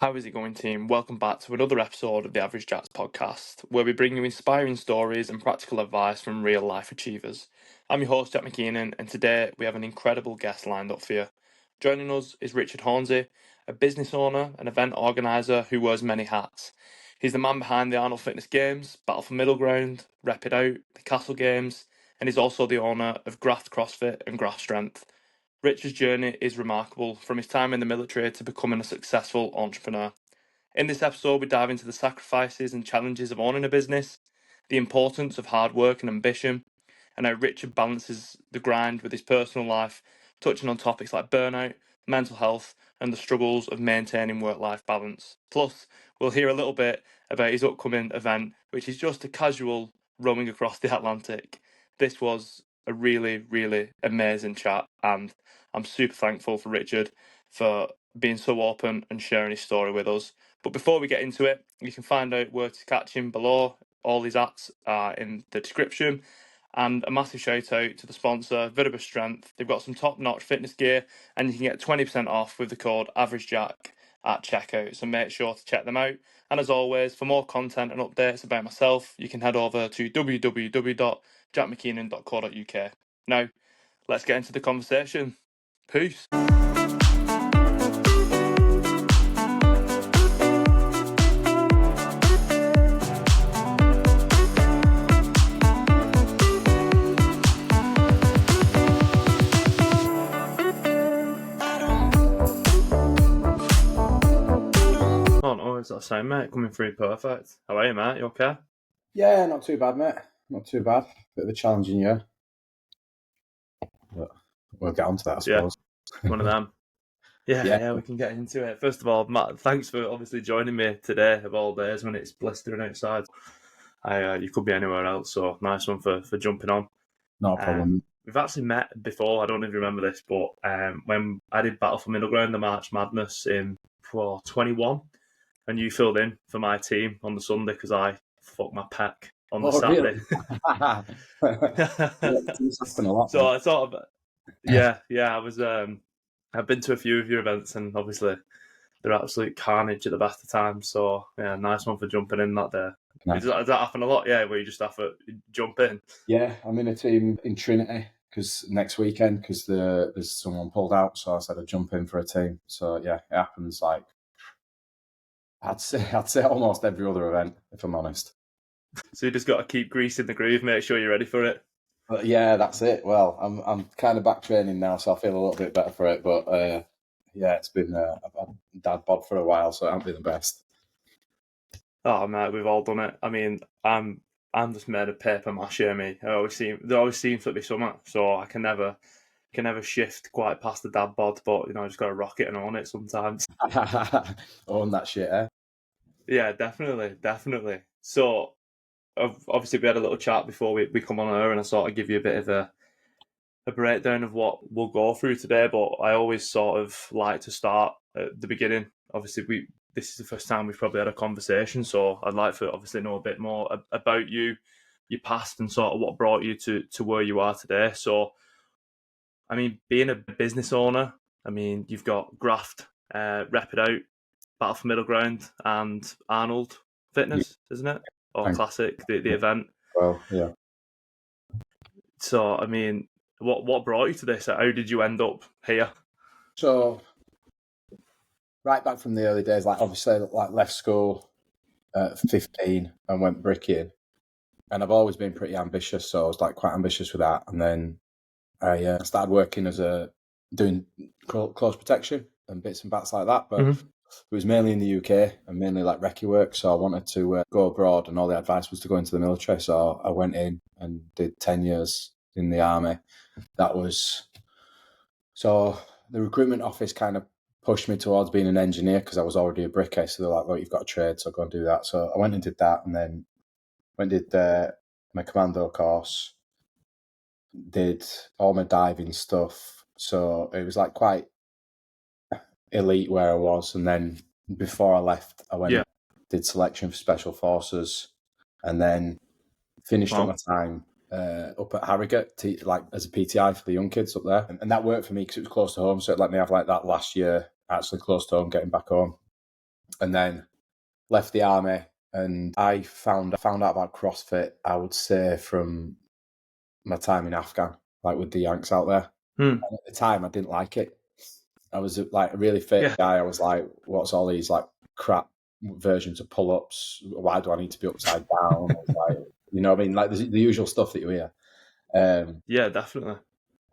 How is it going, team? Welcome back to another episode of the Average Jacks podcast, where we bring you inspiring stories and practical advice from real life achievers. I'm your host, Jack McKeenan, and today we have an incredible guest lined up for you. Joining us is Richard Hornsey, a business owner and event organiser who wears many hats. He's the man behind the Arnold Fitness Games, Battleformiddleground, Repitoutuk, the Castle Games, and he's also the owner of Graft CrossFit and Graft Strength. Richard's journey is remarkable, from his time in the military to becoming a successful entrepreneur. In this episode, we dive into the sacrifices and challenges of owning a business, the importance of hard work and ambition, and how Richard balances the grind with his personal life, touching on topics like burnout, mental health, and the struggles of maintaining work-life balance. Plus, we'll hear a little bit about his upcoming event, which is just a casual roaming across the Atlantic. This was a really, really amazing chat, and I'm super thankful for Richard for being so open and sharing his story with us. But before we get into it, you can find out where to catch him below. All his ads are in the description. And a massive shout out to the sponsor, Viribus Strength. They've got some top notch fitness gear, and you can get 20% off with the code AverageJack at checkout. So make sure to check them out. And as always, for more content and updates about myself, you can head over to www.jackmckeenan.co.uk. Now, let's get into the conversation. Peace. Oh no, it's that sound, mate. Coming through perfect. How are you, mate? You okay? Yeah, not too bad, mate. Not too bad. Bit of a challenging year. But we'll get on to that, I suppose. Yeah, one of them. Yeah, we can get into it. First of all, Matt, thanks for obviously joining me today of all days when it's blistering outside. You could be anywhere else, so nice one for jumping on. No problem. We've actually met before, I don't know if you remember this, but when I did Battle for Middle Ground, the March Madness in 21, and you filled in for my team on the Sunday because I fucked my pec on the Saturday. Really? So I thought of, yeah, I was, I've been to a few of your events, and obviously they're absolute carnage at the best of times. So yeah, nice one for jumping in that day. Nice. Does that happen a lot? Yeah, where you just have to jump in. Yeah, I'm in a team in Trinity because next weekend because there's someone pulled out, so I said I'd jump in for a team. So yeah, it happens like I'd say almost every other event, if I'm honest. So you just got to keep greasing the groove, make sure you're ready for it. But yeah, that's it. Well, I'm kind of back training now, so I feel a little bit better for it. But yeah, it's been I've had dad bod for a while, so it hasn't been the best. Oh mate, we've all done it. I mean, I'm just made of paper mache, me. There always seems to be something, so I can never shift quite past the dad bod. But you know, I just got to rock it and own it sometimes. Own that shit, eh? Yeah, definitely. So obviously we had a little chat before we come on air, and I sort of give you a bit of a breakdown of what we'll go through today. But I always sort of like to start at the beginning. Obviously, this is the first time we've probably had a conversation, so I'd like to obviously know a bit more about you, your past, and sort of what brought you to where you are today. So, I mean, being a business owner, I mean, you've got Graft, Repitoutuk, Battle for Middle Ground, and Arnold Fitness, isn't it? Or Classic, the event. Well, yeah. So, I mean, what brought you to this? How did you end up here? So, right back from the early days, like obviously, like left school at 15 and went bricking, and I've always been pretty ambitious, so I was like quite ambitious with that. And then I started working as doing close protection and bits and bats like that, but it was mainly in the UK and mainly like recce work. So I wanted to go abroad, and all the advice was to go into the military. So I went in and did 10 years in the army. So the recruitment office kind of pushed me towards being an engineer because I was already a brickie. So they're like, "Look, you've got a trade, so go and do that." So I went and did that, and then went and did my commando course, did all my diving stuff. So it was like quite elite where I was. And then before I left, I went and did selection for special forces, and then finished up my time up at Harrogate, like as a PTI for the young kids up there. And that worked for me because it was close to home. So it let me have like that last year actually close to home, getting back home. and then left the army. And I found out about CrossFit, I would say, from my time in Afghan, like with the Yanks out there. And at the time, I didn't like it. I was like a really fit guy. I was like, what's all these like crap versions of pull-ups? Why do I need to be upside down? I was like, you know what I mean? Like the usual stuff that you hear. Yeah, definitely.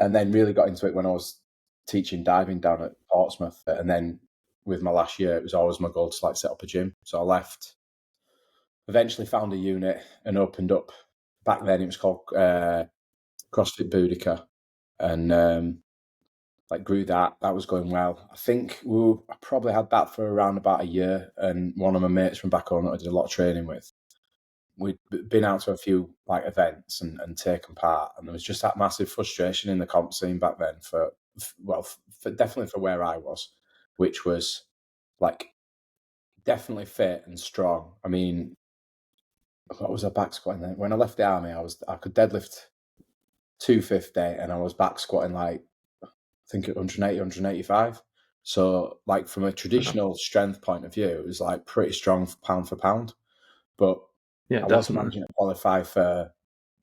And then really got into it when I was teaching diving down at Portsmouth. And then with my last year, it was always my goal to like set up a gym. So I left, eventually found a unit and opened up. Back then it was called CrossFit Boudica, and like grew that. That was going well. I think I probably had that for around about a year. And one of my mates from back home that I did a lot of training with, we'd been out to a few like events and taken part, and there was just that massive frustration in the comp scene back then for definitely for where I was, which was like definitely fit and strong. I mean, what was I back squatting then? When I left the army, I could deadlift 250 and I was back squatting like I think 180, 185. So like from a traditional strength point of view, it was like pretty strong pound for pound. But Yeah, I wasn't managing to qualify for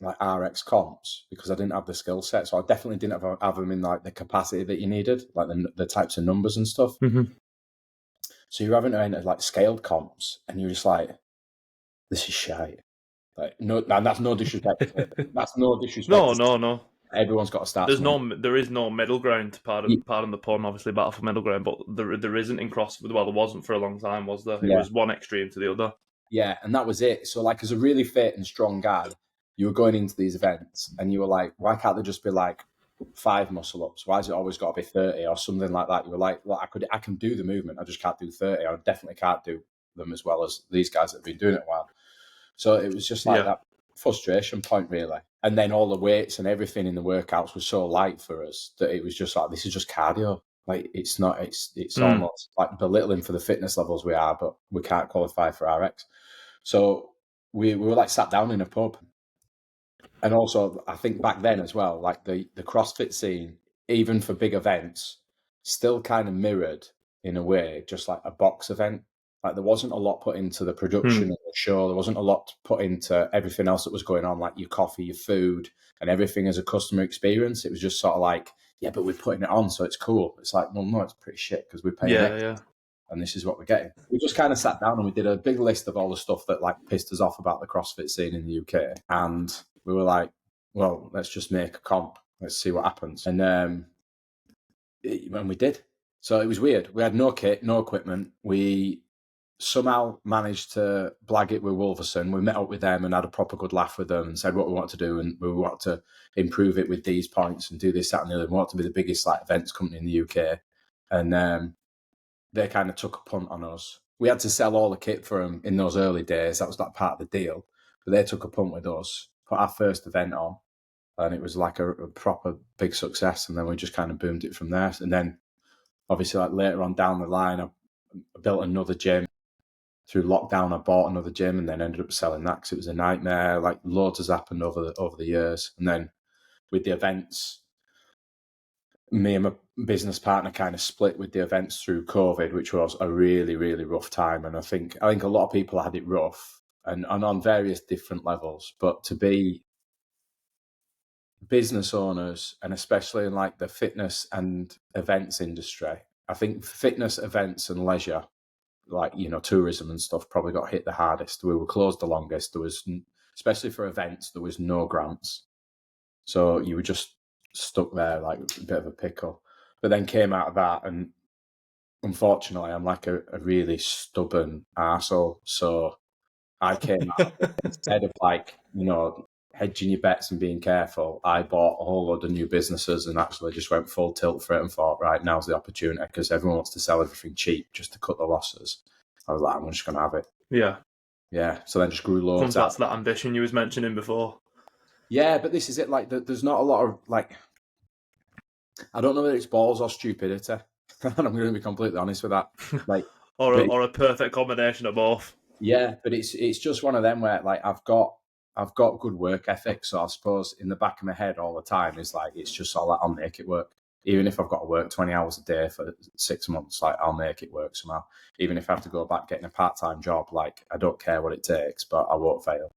like RX comps because I didn't have the skill set. So I definitely didn't have them in like the capacity that you needed, like the types of numbers and stuff. Mm-hmm. So you're having to enter like scaled comps and you're just like, this is shite. Like, no, and that's no disrespect. That's no disrespect. No. Everyone's got to start. There is no middle ground. Pardon the pun. Obviously, battle for middle ground, but there isn't in CrossFit. Well, there wasn't for a long time, was there? It was one extreme to the other. Yeah, and that was it. So, like, as a really fit and strong guy, you were going into these events, and you were like, why can't there just be like 5 muscle ups? Why has it always got to be 30 or something like that? You were like, well, I can do the movement. I just can't do 30. I definitely can't do them as well as these guys that have been doing it a while. So it was just like that frustration point, really. And then all the weights and everything in the workouts was so light for us that it was just like, this is just cardio. Like it's not, it's almost like belittling for the fitness levels we are, but we can't qualify for RX. So we were like sat down in a pub. And also I think back then as well, like the CrossFit scene, even for big events, still kind of mirrored in a way, just like a box event. Like there wasn't a lot put into the production of the show. There wasn't a lot put into everything else that was going on, like your coffee, your food, and everything as a customer experience. It was just sort of like, yeah, but we're putting it on, so it's cool. It's like, well, no, it's pretty shit because we're paying extra, and this is what we're getting. We just kind of sat down and we did a big list of all the stuff that like pissed us off about the CrossFit scene in the UK, and we were like, well, let's just make a comp. Let's see what happens. And we did. So it was weird. We had no kit, no equipment. We somehow managed to blag it with Wolverson. We met up with them and had a proper good laugh with them and said what we want to do, and we want to improve it with these points and do this, that, and the other. We want to be the biggest like events company in the UK. And they kind of took a punt on us. We had to sell all the kit for them in those early days. That was like part of the deal. But they took a punt with us, put our first event on, and it was like a proper big success. And then we just kind of boomed it from there. And then obviously like later on down the line, I built another gym. Through lockdown, I bought another gym and then ended up selling that because it was a nightmare. Like loads has happened over the years. And then with the events, me and my business partner kind of split with the events through COVID, which was a really, really rough time. And I think a lot of people had it rough and on various different levels. But to be business owners, and especially in like the fitness and events industry, I think fitness, events and leisure, like, you know, tourism and stuff probably got hit the hardest. We were closed the longest. There was, especially for events, there was no grants. So you were just stuck there like a bit of a pickle. But then came out of that, and unfortunately I'm like a really stubborn arsehole. So I came out of it, instead of like, you know, hedging your bets and being careful, I bought a whole load of new businesses and actually just went full tilt for it and thought, right, now's the opportunity, because everyone wants to sell everything cheap just to cut the losses. I was like, I'm just going to have it. Yeah. So then just grew loads. Comes back to that ambition you was mentioning before. Yeah, but this is it. Like, there's not a lot of like, I don't know whether it's balls or stupidity. And I'm going to be completely honest with that. Like, or a perfect combination of both. Yeah, but it's just one of them where like I've got good work ethic, so I suppose in the back of my head all the time is like it's just all that I'll make it work. even if I've got to work 20 hours a day for 6 months, like I'll make it work somehow. Even if I have to go back getting a part-time job, like I don't care what it takes, but I won't fail.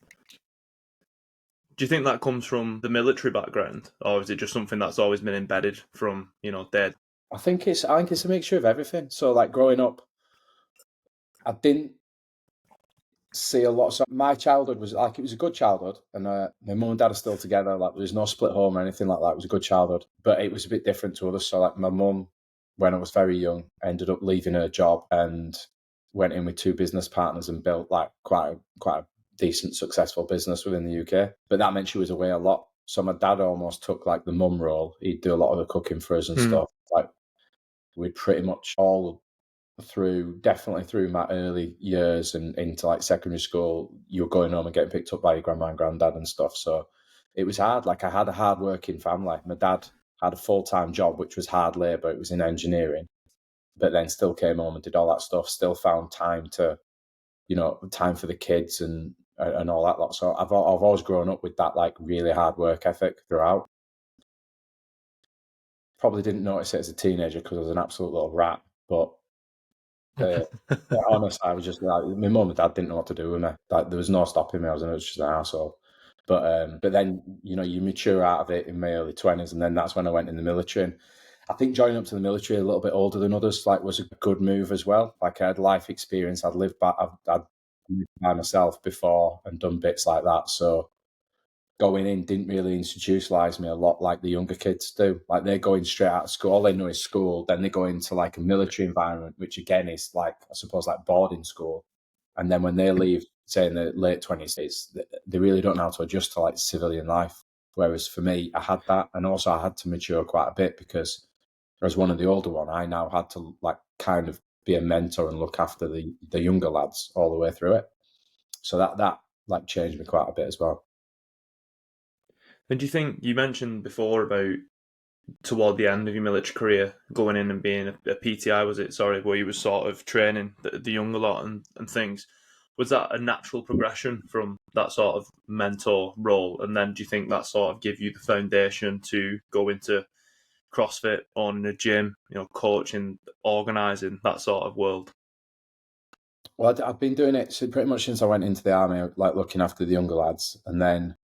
Do you think that comes from the military background, or is it just something that's always been embedded from, dad? I think it's a mixture of everything. So like growing up, I didn't see a lot. So my childhood was like, it was a good childhood, and my mum and dad are still together. Like there was no split home or anything like that. It was a good childhood, but it was a bit different to others. So like my mum, when I was very young, ended up leaving her job and went in with 2 business partners and built like quite a decent, successful business within the UK. But that meant she was away a lot. So my dad almost took like the mum role. He'd do a lot of the cooking for us and stuff. Like we'd pretty much all definitely through my early years and into like secondary school, you were going home and getting picked up by your grandma and granddad and stuff. So it was hard. Like I had a hard working family. My dad had a full-time job, which was hard labor. It was in engineering, but then still came home and did all that stuff, still found time to, time for the kids and all that lot. So I've always grown up with that like really hard work ethic throughout. Probably didn't notice it as a teenager because I was an absolute little rat, but honestly, I was just like, my mum and dad didn't know what to do with me. Like there was no stopping me. I was just an arsehole. But then you mature out of it in my early 20s, and then that's when I went in the military. And I think joining up to the military a little bit older than others like was a good move as well. Like I had life experience. I'd lived by myself before and done bits like that. So going in didn't really institutionalize me a lot like the younger kids do. Like they're going straight out of school. All they know is school. Then they go into like a military environment, which again is like, I suppose, like boarding school. And then when they leave, say in the late 20s, they really don't know how to adjust to like civilian life. Whereas for me, I had that. And also I had to mature quite a bit because as one of the older one, I now had to like kind of be a mentor and look after the younger lads all the way through it. So that like changed me quite a bit as well. And do you think, you mentioned before about toward the end of your military career going in and being a PTI, was it? Sorry, where you were sort of training the younger lot and things. Was that a natural progression from that sort of mentor role? And then do you think that sort of give you the foundation to go into CrossFit, owning a gym, coaching, organising, that sort of world? Well, I've been doing it pretty much since I went into the army, like looking after the younger lads. And then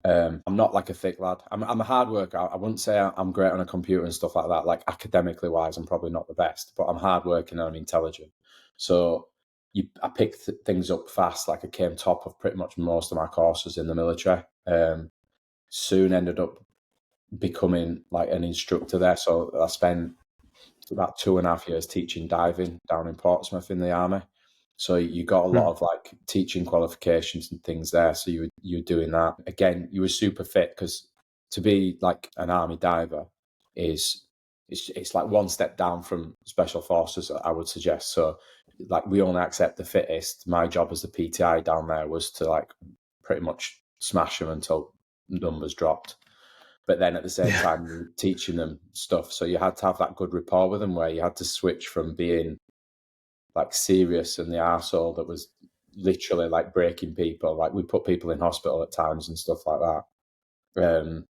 I'm not like a thick lad. I'm a hard worker. I wouldn't say I'm great on a computer and stuff like that. Like academically wise, I'm probably not the best, but I'm hard working and I'm intelligent. So I picked things up fast. Like I came top of pretty much most of my courses in the military. Soon ended up becoming like an instructor there. So I spent about 2.5 years teaching diving down in Portsmouth in the army. So you got a lot of like teaching qualifications and things there. So you were doing that. Again, you were super fit because to be like an army diver it's like one step down from special forces, I would suggest. So like we only accept the fittest. My job as the PTI down there was to like pretty much smash them until numbers dropped. But then at the same time, you were teaching them stuff. So you had to have that good rapport with them where you had to switch from being like serious and the arsehole that was literally like breaking people. Like we put people in hospital at times and stuff like that.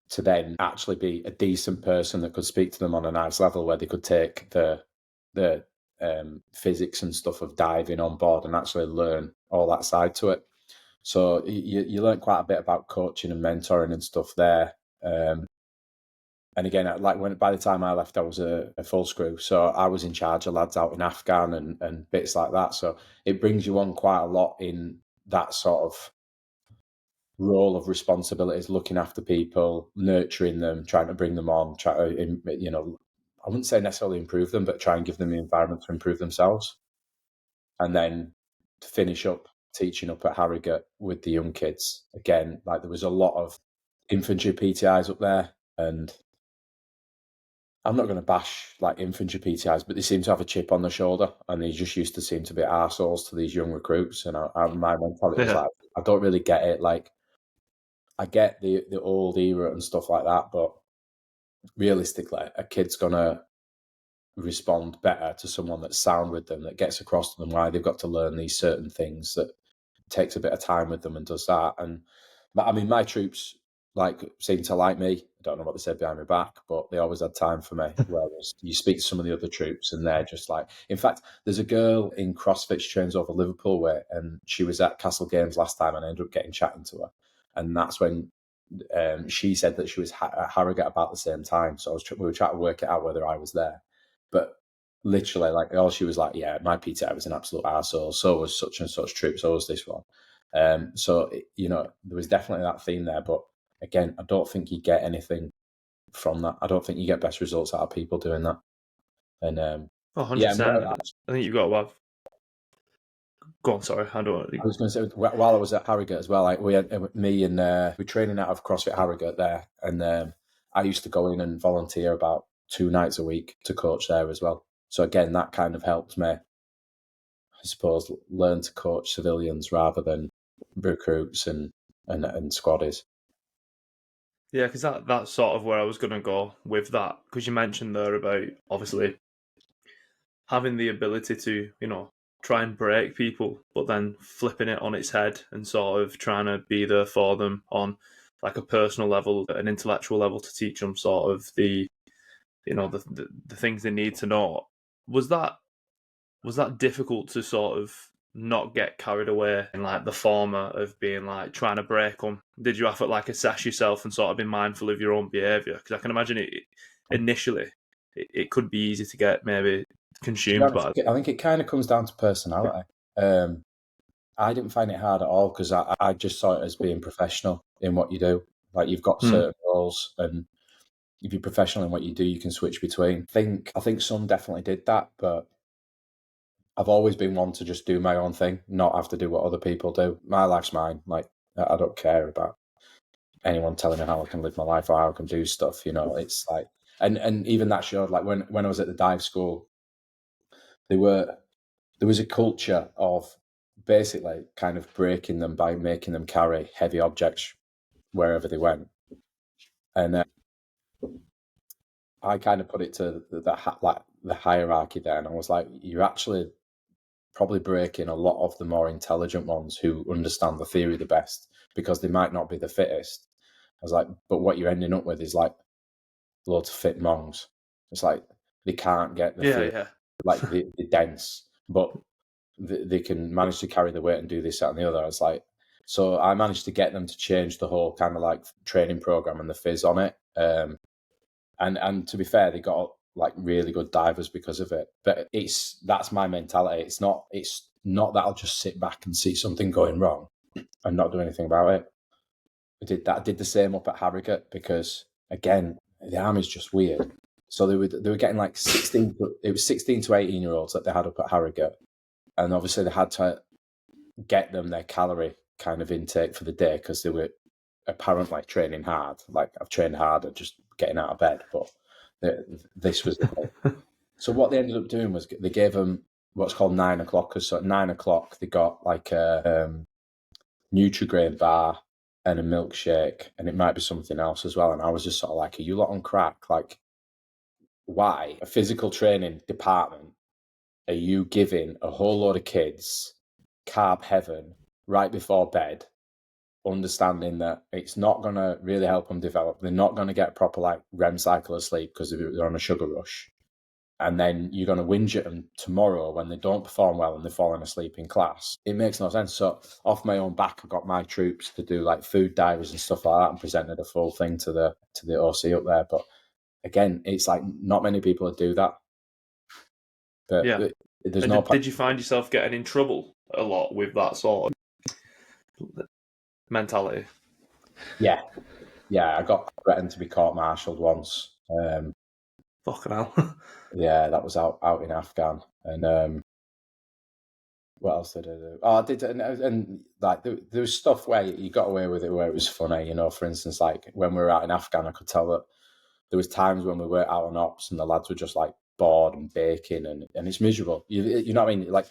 To then actually be a decent person that could speak to them on a nice level where they could take the physics and stuff of diving on board and actually learn all that side to it. So you learn quite a bit about coaching and mentoring and stuff there. And again, like by the time I left, I was a full screw. So I was in charge of lads out in Afghan and bits like that. So it brings you on quite a lot in that sort of role of responsibilities, looking after people, nurturing them, trying to bring them on, try to, I wouldn't say necessarily improve them, but try and give them the environment to improve themselves. And then to finish up teaching up at Harrogate with the young kids. Again, like there was a lot of infantry PTIs up there, and I'm not going to bash like infantry PTIs, but they seem to have a chip on the shoulder, and they just used to seem to be arseholes to these young recruits. And my mentality was like, I don't really get it. Like, I get the old era and stuff like that, but realistically, a kid's going to respond better to someone that's sound with them, that gets across to them why they've got to learn these certain things, that takes a bit of time with them and does that. And I mean, my troops, like seemed to like me. I don't know what they said behind my back, but they always had time for me. Whereas you speak to some of the other troops and they're just like, in fact, there's a girl in CrossFit, she trains over Liverpool way, and she was at Castle Games last time and I ended up getting chatting to her. And that's when she said that she was at Harrogate about the same time. So we were trying to work it out whether I was there. But literally, like, all she was like, yeah, my PT was an absolute arsehole. So was such and such troop. So was this one. So, there was definitely that theme there. But again, I don't think you get anything from that. I don't think you get best results out of people doing that. And 100%. I think you've got to have. Go on, sorry. I was going to say, while I was at Harrogate as well, like we had me and we're training out of CrossFit Harrogate there, and I used to go in and volunteer about 2 nights a week to coach there as well. So again, that kind of helped me, I suppose, learn to coach civilians rather than recruits and squaddies. Yeah, because that's sort of where I was going to go with that. Because you mentioned there about obviously having the ability to, try and break people, but then flipping it on its head and sort of trying to be there for them on like a personal level, an intellectual level, to teach them sort of the things they need to know. Was that difficult to sort of not get carried away in like the former of being like trying to break them? Did you have to like assess yourself and sort of be mindful of your own behaviour? Because I can imagine initially it could be easy to get maybe consumed by it. I think it kind of comes down to personality. I didn't find it hard at all because I just saw it as being professional in what you do. Like, you've got certain roles, and if you're professional in what you do, you can switch between. I think some definitely did that, but I've always been one to just do my own thing, not have to do what other people do. My life's mine. Like, I don't care about anyone telling me how I can live my life or how I can do stuff. It's like, and even that showed, like, when I was at the dive school, there was a culture of basically kind of breaking them by making them carry heavy objects wherever they went. And I kind of put it to the hierarchy there, and I was like, you're actually probably breaking a lot of the more intelligent ones who understand the theory the best, because they might not be the fittest. I was like, but what you're ending up with is like loads of fit mongs. It's like they can't get the theory. Yeah. Like, they're dense, but they can manage to carry the weight and do this, that, and the other. I was like, so I managed to get them to change the whole kind of like training program and the phys on it. And to be fair, they got like really good divers because of it. But that's my mentality. It's not that I'll just sit back and see something going wrong and not do anything about it. I did the same up at Harrogate, because again, the army's just weird. So they were getting like 16 to 18-year-olds that they had up at Harrogate. And obviously they had to get them their calorie kind of intake for the day, because they were apparently training hard. Like, I've trained hard at just getting out of bed, but this was so what they ended up doing was they gave them what's called 9 o'clockers. So at 9 o'clock they got like a Nutri-Grain bar and a milkshake, and it might be something else as well. And I was just sort of like, are you lot on crack? Like, why a physical training department are you giving a whole load of kids carb heaven right before bed, understanding that it's not going to really help them develop? They're not going to get proper like REM cycle of sleep because they're on a sugar rush. And then you're going to whinge at them tomorrow when they don't perform well and they're falling asleep in class. It makes no sense. So off my own back, I got my troops to do like food diaries and stuff like that, and presented a full thing to the OC up there. But again, it's like not many people do that. But Yeah. There's did you find yourself getting in trouble a lot with that sort of mentality? Yeah, I got threatened to be court-martialed once. Fucking hell. Yeah, that was out in Afghan. And what else did I do? Oh, I did, and like there was stuff where you got away with it where it was funny. For instance, like when we were out in Afghan, I could tell that there was times when we were out on ops and the lads were just like bored and baking, and it's miserable. You know what I mean? Like,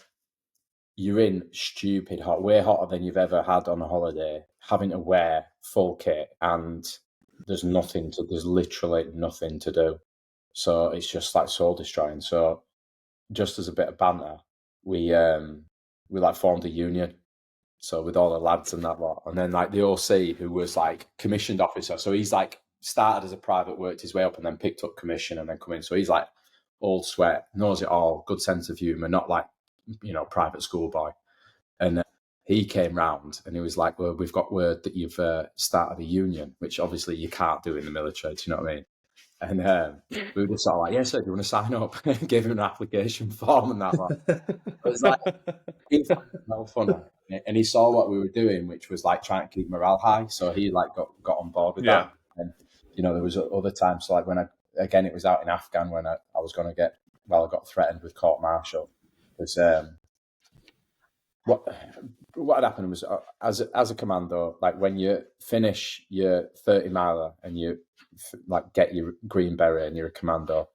you're in stupid hot, way hotter than you've ever had on a holiday, having to wear full kit, and there's literally nothing to do. So it's just like soul destroying. So just as a bit of banter, we like formed a union, So with all the lads and that lot. And then like the OC, who was like commissioned officer. So he's like started as a private, worked his way up and then picked up commission and then come in. So he's like old sweat, knows it all, good sense of humour, not like, private schoolboy. And he came round and he was like, well, we've got word that you've started a union, which obviously you can't do in the military. Do you know what I mean? And we were just sort of like, yeah, sir, do you want to sign up? Gave him an application form and that one. It was like, he found it no funny. And he saw what we were doing, which was like trying to keep morale high. So he like got on board with that. And, there was other times, so like when it was out in Afghan when I was going to I got threatened with court martial. Because what had happened was as a commando, like when you finish your 30 miler and you like get your green beret and you're a commando,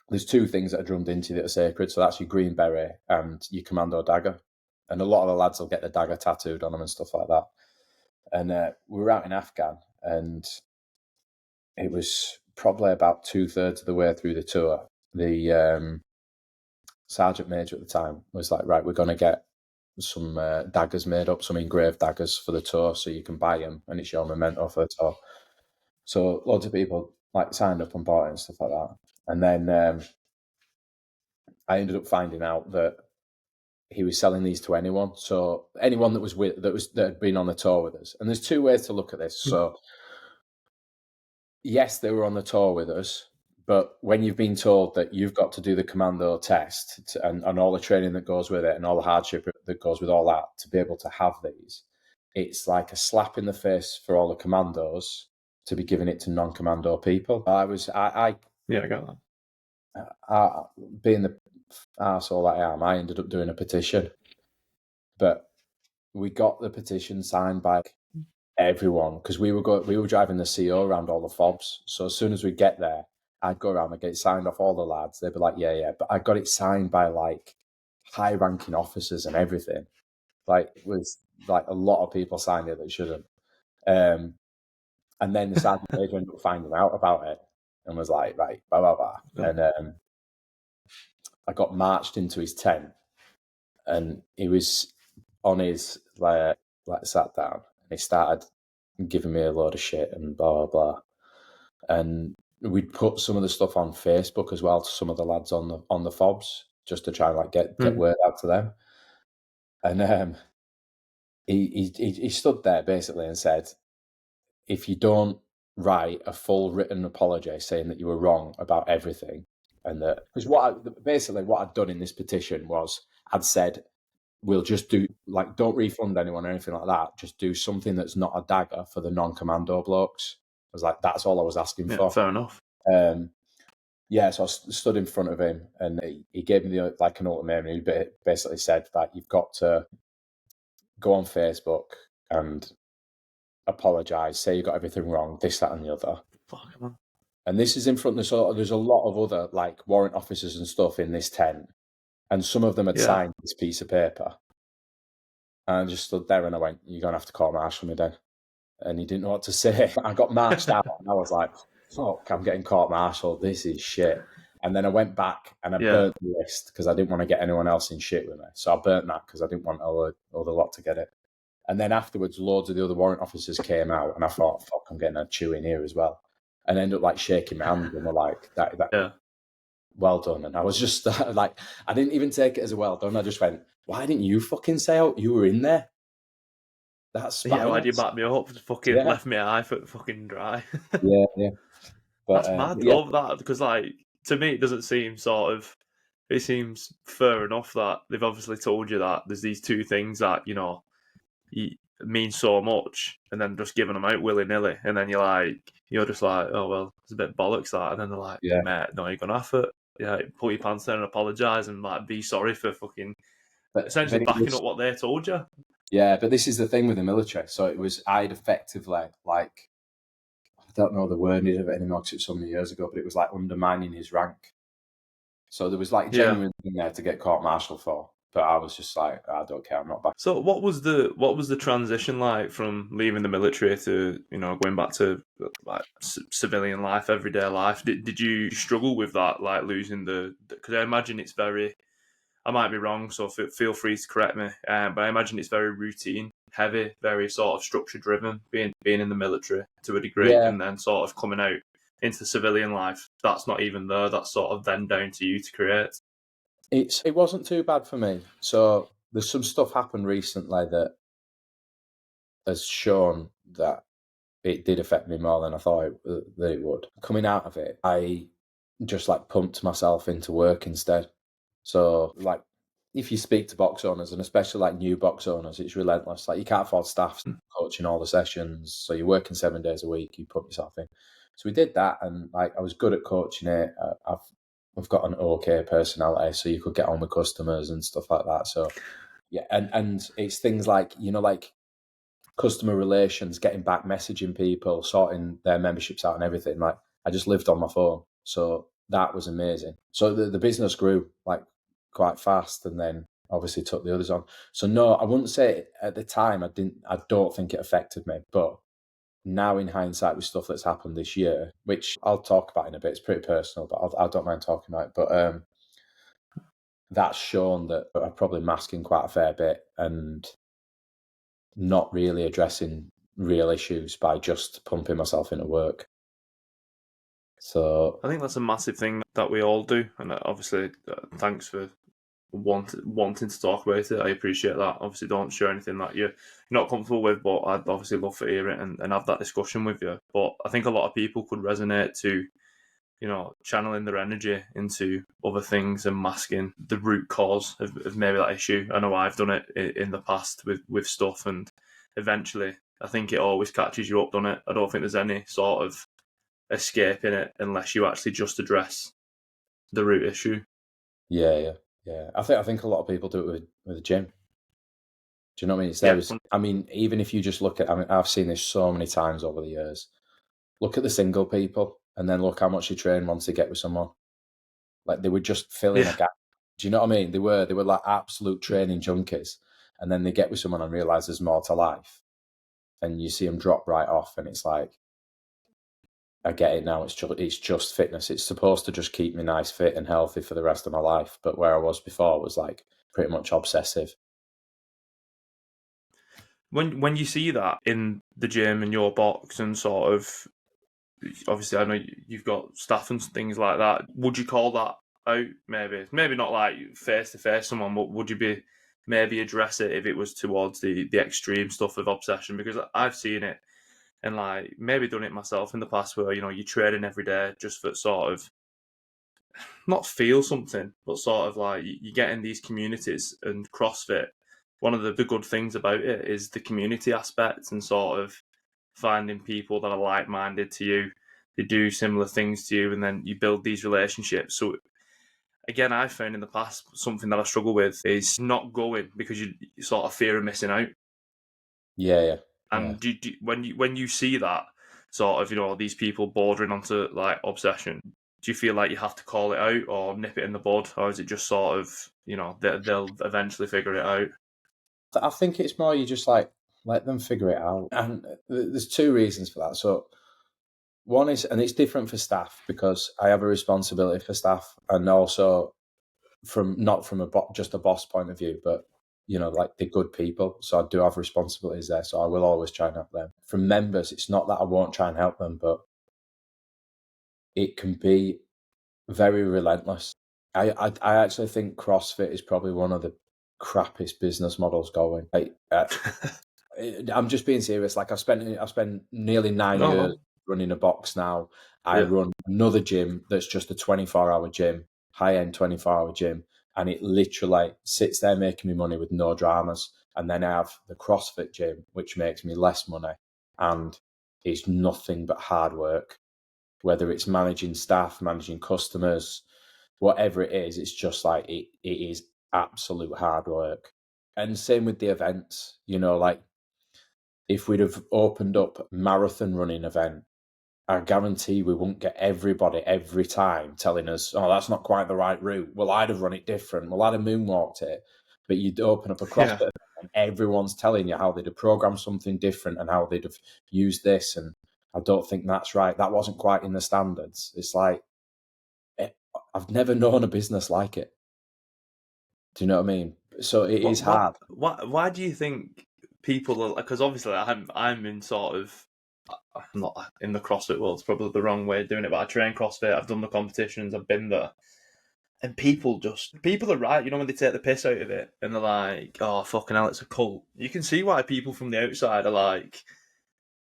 there's two things that are drummed into you that are sacred. So that's your green beret and your commando dagger. And a lot of the lads will get the dagger tattooed on them and stuff like that. And we were out in Afghan and it was probably about 2/3 of the way through the tour. The sergeant major at the time was like, right, we're going to get some daggers made up, some engraved daggers for the tour, so you can buy them and it's your memento for the tour. So loads of people like signed up and bought it and stuff like that. And then I ended up finding out that he was selling these to anyone. So anyone that had been on the tour with us. And there's two ways to look at this. So yes, they were on the tour with us, but when you've been told that you've got to do the commando test and all the training that goes with it and all the hardship that goes with all that to be able to have these, it's like a slap in the face for all the commandos to be giving it to non-commando people. I got that. Being the arsehole that I am, I ended up doing a petition. But we got the petition signed by everyone because we were driving the CO around all the fobs. So as soon as we get there, I'd go around and get it signed off all the lads. They'd be like, yeah. But I got it signed by like high-ranking officers and everything. Like it was like a lot of people signed it that shouldn't. And then the sergeant major ended up finding out about it and was like, right, blah, blah, blah. Yeah. And I got marched into his tent and he was on his, like sat down and he started giving me a load of shit and blah, blah, blah. And we'd put some of the stuff on Facebook as well to some of the lads on the fobs just to try and like get word out to them. And he stood there basically and said, if you don't write a full written apology saying that you were wrong about everything, and that because what I'd done in this petition was I'd said we'll just do like don't refund anyone or anything like that. Just do something that's not a dagger for the non-commando blokes. I was like, that's all I was asking for. Fair enough. So I stood in front of him and he gave me an ultimatum. He basically said that you've got to go on Facebook and apologise, say you got everything wrong, this, that, and the other. Fuck, man. And this is in front of there's a lot of other like warrant officers and stuff in this tent, and some of them had signed this piece of paper. And I just stood there and I went, "You're gonna have to court martial me then." And he didn't know what to say. I got marched out and I was like, "Fuck, I'm getting court martial. This is shit." And then I went back and I burnt the list because I didn't want to get anyone else in shit with me. So I burnt that because I didn't want all the lot to get it. And then afterwards, loads of the other warrant officers came out, and I thought, "Fuck, I'm getting a chew in here as well." And I ended up like shaking my hand, and they're like, "That, well done." And I was just like, I didn't even take it as a well done. I just went, "Why didn't you fucking say out you were in there?" That's why did you back me up? Fucking left me eye foot fucking dry. yeah. But, that's mad. Love that because, like, to me, it doesn't seem it seems fair enough that they've obviously told you that there's these two things that mean so much, and then just giving them out willy nilly, and then you're just like, oh well, it's a bit bollocks that, and then they're like, mate, no, you're gonna have to, pull your pants down and apologise and like be sorry for fucking essentially backing up what they told you. Yeah, but this is the thing with the military. So I'd effectively like, I don't know the word of it anymore because it's so many years ago, but it was like undermining his rank. So there was like genuine thing there to get court martial for. But I was just like, I don't care, I'm not back. So what was the transition like from leaving the military to going back to like civilian life, everyday life? Did you struggle with that, like losing because I imagine it's very, I might be wrong, so feel free to correct me. But I imagine it's very routine, heavy, very sort of structure driven, being in the military to a degree, Yeah, and then sort of coming out into civilian life. That's not even there. That's sort of then down to you to create. it wasn't too bad for me. So there's some stuff happened recently that has shown that it did affect me more than I thought that it would. Coming out of it, I just like pumped myself into work instead. So like, if you speak to box owners, and especially like new box owners, it's relentless. Like, you can't afford staff coaching all the sessions, so you're working 7 days a week. You put yourself in. So we did that, and like, I was good at coaching it. I've got an okay personality, so you could get on with customers and stuff like that. So yeah, and it's things like, like customer relations, getting back, messaging people, sorting their memberships out and everything. Like, I just lived on my phone. So that was amazing. So the business grew like quite fast, and then obviously took the others on. So no, I wouldn't say at the time I don't think it affected me, but now in hindsight, with stuff that's happened this year, which I'll talk about in a bit, it's pretty personal, but I don't mind talking about it. But that's shown that I'm probably masking quite a fair bit and not really addressing real issues by just pumping myself into work. So I think that's a massive thing that we all do, and obviously, thanks for wanting to talk about it. I appreciate that. Obviously, don't share anything that you're not comfortable with, but I'd obviously love to hear it and have that discussion with you. But I think a lot of people could resonate to, channeling their energy into other things and masking the root cause of maybe that issue. I know I've done it in the past with stuff, and eventually I think it always catches you up, doesn't it? I don't think there's any sort of escape in it unless you actually just address the root issue. yeah. I think a lot of people do it with the gym. Do you know what I mean? It's Yeah, there. I mean, even if you just look at, I mean, I've seen this so many times over the years. Look at the single people, and then look how much they train once they get with someone. Like, they were just filling a yeah. gap. Do you know what I mean? They were like absolute training junkies, and then they get with someone and realize there's more to life, and you see them drop right off, and it's like, I get it now. It's just fitness. It's supposed to just keep me nice, fit, and healthy for the rest of my life. But where I was before was like pretty much obsessive. When you see that in the gym and your box and sort of, obviously I know you've got staff and things like that, would you call that out? Maybe not like face to face someone, but would you be maybe address it if it was towards the extreme stuff of obsession? Because I've seen it and like maybe done it myself in the past where you're training every day just for sort of not feel something, but sort of like you get in these communities, and CrossFit, one of the good things about it is the community aspect and sort of finding people that are like-minded to you, they do similar things to you, and then you build these relationships. So again, I've found in the past something that I struggle with is not going because you sort of fear of missing out. Yeah. And when you see that sort of these people bordering onto like obsession, do you feel like you have to call it out or nip it in the bud, or is it just sort of they'll eventually figure it out? I think it's more you just like let them figure it out. And there's two reasons for that. So one is, and it's different for staff because I have a responsibility for staff, and also not from just a boss point of view, but like they're good people. So I do have responsibilities there. So I will always try and help them. From members, it's not that I won't try and help them, but it can be very relentless. I actually think CrossFit is probably one of the crappiest business models going. I'm just being serious. Like, I've spent nearly 9 years No, running a box now. I yeah, run another gym that's just a 24-hour gym, high-end 24-hour gym, and it literally sits there making me money with no dramas. And then I have the CrossFit gym, which makes me less money, and it's nothing but hard work. Whether it's managing staff, managing customers, whatever it is, it's just like it is absolute hard work. And same with the events, like, if we'd have opened up a marathon running event, I guarantee we wouldn't get everybody every time telling us, oh, that's not quite the right route. Well, I'd have run it different. Well, I'd have moonwalked it. But you'd open up a CrossFit yeah. event and everyone's telling you how they'd have programmed something different and how they'd have used this. And I don't think that's right. That wasn't quite in the standards. It's like, I've never known a business like it. Do you know what I mean? So it is hard. Why do you think people are? Because obviously I'm in sort of. I'm not in the CrossFit world. It's probably the wrong way of doing it, but I train CrossFit. I've done the competitions. I've been there. And people are right, when they take the piss out of it and they're like, oh, fucking hell, it's a cult. You can see why people from the outside are like,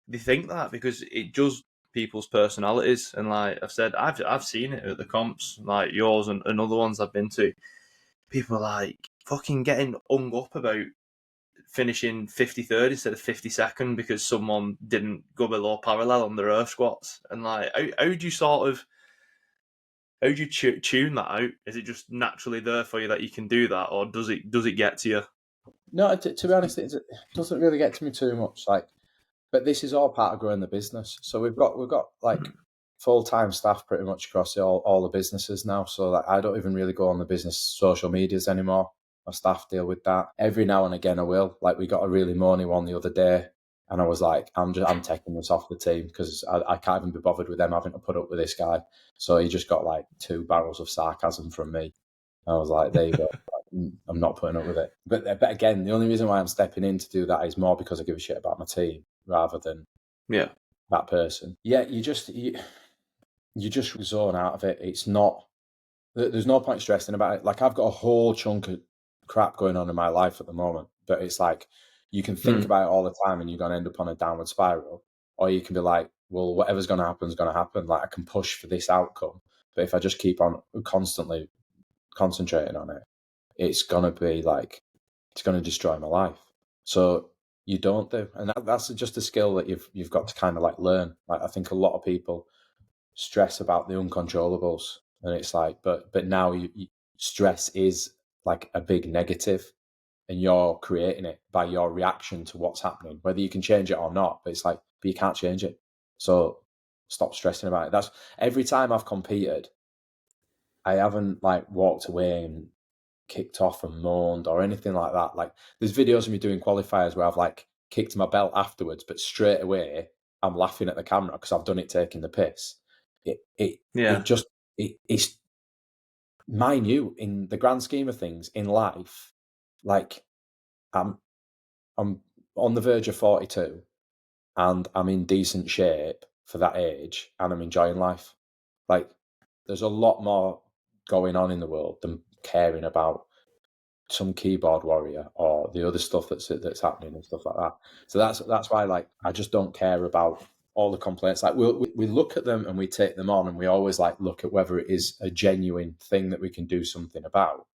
they think that because it does people's personalities. And like I've said, I've seen it at the comps, like yours and other ones I've been to. People are like fucking getting hung up about finishing 53rd instead of 52nd because someone didn't go below parallel on their earth squats. And like, how do you how do you tune that out? Is it just naturally there for you that you can do that, or does it get to you? No, to be honest, it doesn't really get to me too much. Like, but this is all part of growing the business. So we've got like full-time staff pretty much across all the businesses now. So like, I don't even really go on the business social medias anymore. My staff deal with that. Every now and again I will. Like, we got a really moany one the other day, and I was like, I'm taking this off the team because I can't even be bothered with them having to put up with this guy. So he just got like 2 barrels of sarcasm from me. I was like, there you go. I'm not putting up with it. But again, the only reason why I'm stepping in to do that is more because I give a shit about my team rather than that person. Yeah, you just zone out of it. It's not. There's no point stressing about it. Like, I've got a whole chunk of crap going on in my life at the moment, but it's like you can think about it all the time and you're going to end up on a downward spiral, or you can be like, well, whatever's going to happen is going to happen. Like, I can push for this outcome, but if I just keep on constantly concentrating on it, it's going to destroy my life. So you don't do, and that's just a skill that you've got to kind of like learn. Like, I think a lot of people stress about the uncontrollables, and it's like, but now stress is like a big negative, and you're creating it by your reaction to what's happening, whether you can change it or not. But it's like, but you can't change it, so stop stressing about it. That's every time I've competed, I haven't like walked away and kicked off and moaned or anything like that. Like, there's videos of me doing qualifiers where I've like kicked my belt afterwards, but straight away I'm laughing at the camera because I've done it taking the piss. It's minute in the grand scheme of things in life. Like, I'm on the verge of 42 and I'm in decent shape for that age and I'm enjoying life. Like, there's a lot more going on in the world than caring about some keyboard warrior or the other stuff that's happening and stuff like that. So that's why, like, I just don't care about all the complaints. Like, we look at them and we take them on, and we always like look at whether it is a genuine thing that we can do something about.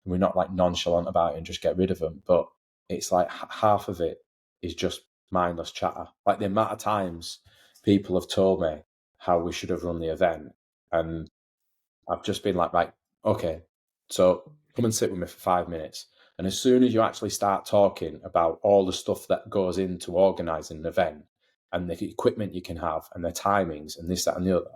And we're not like nonchalant about it and just get rid of them. But it's like half of it is just mindless chatter. Like, the amount of times people have told me how we should have run the event, and I've just been like, right, okay, so come and sit with me for 5 minutes. And as soon as you actually start talking about all the stuff that goes into organising an event and the equipment you can have and the timings and this, that, and the other,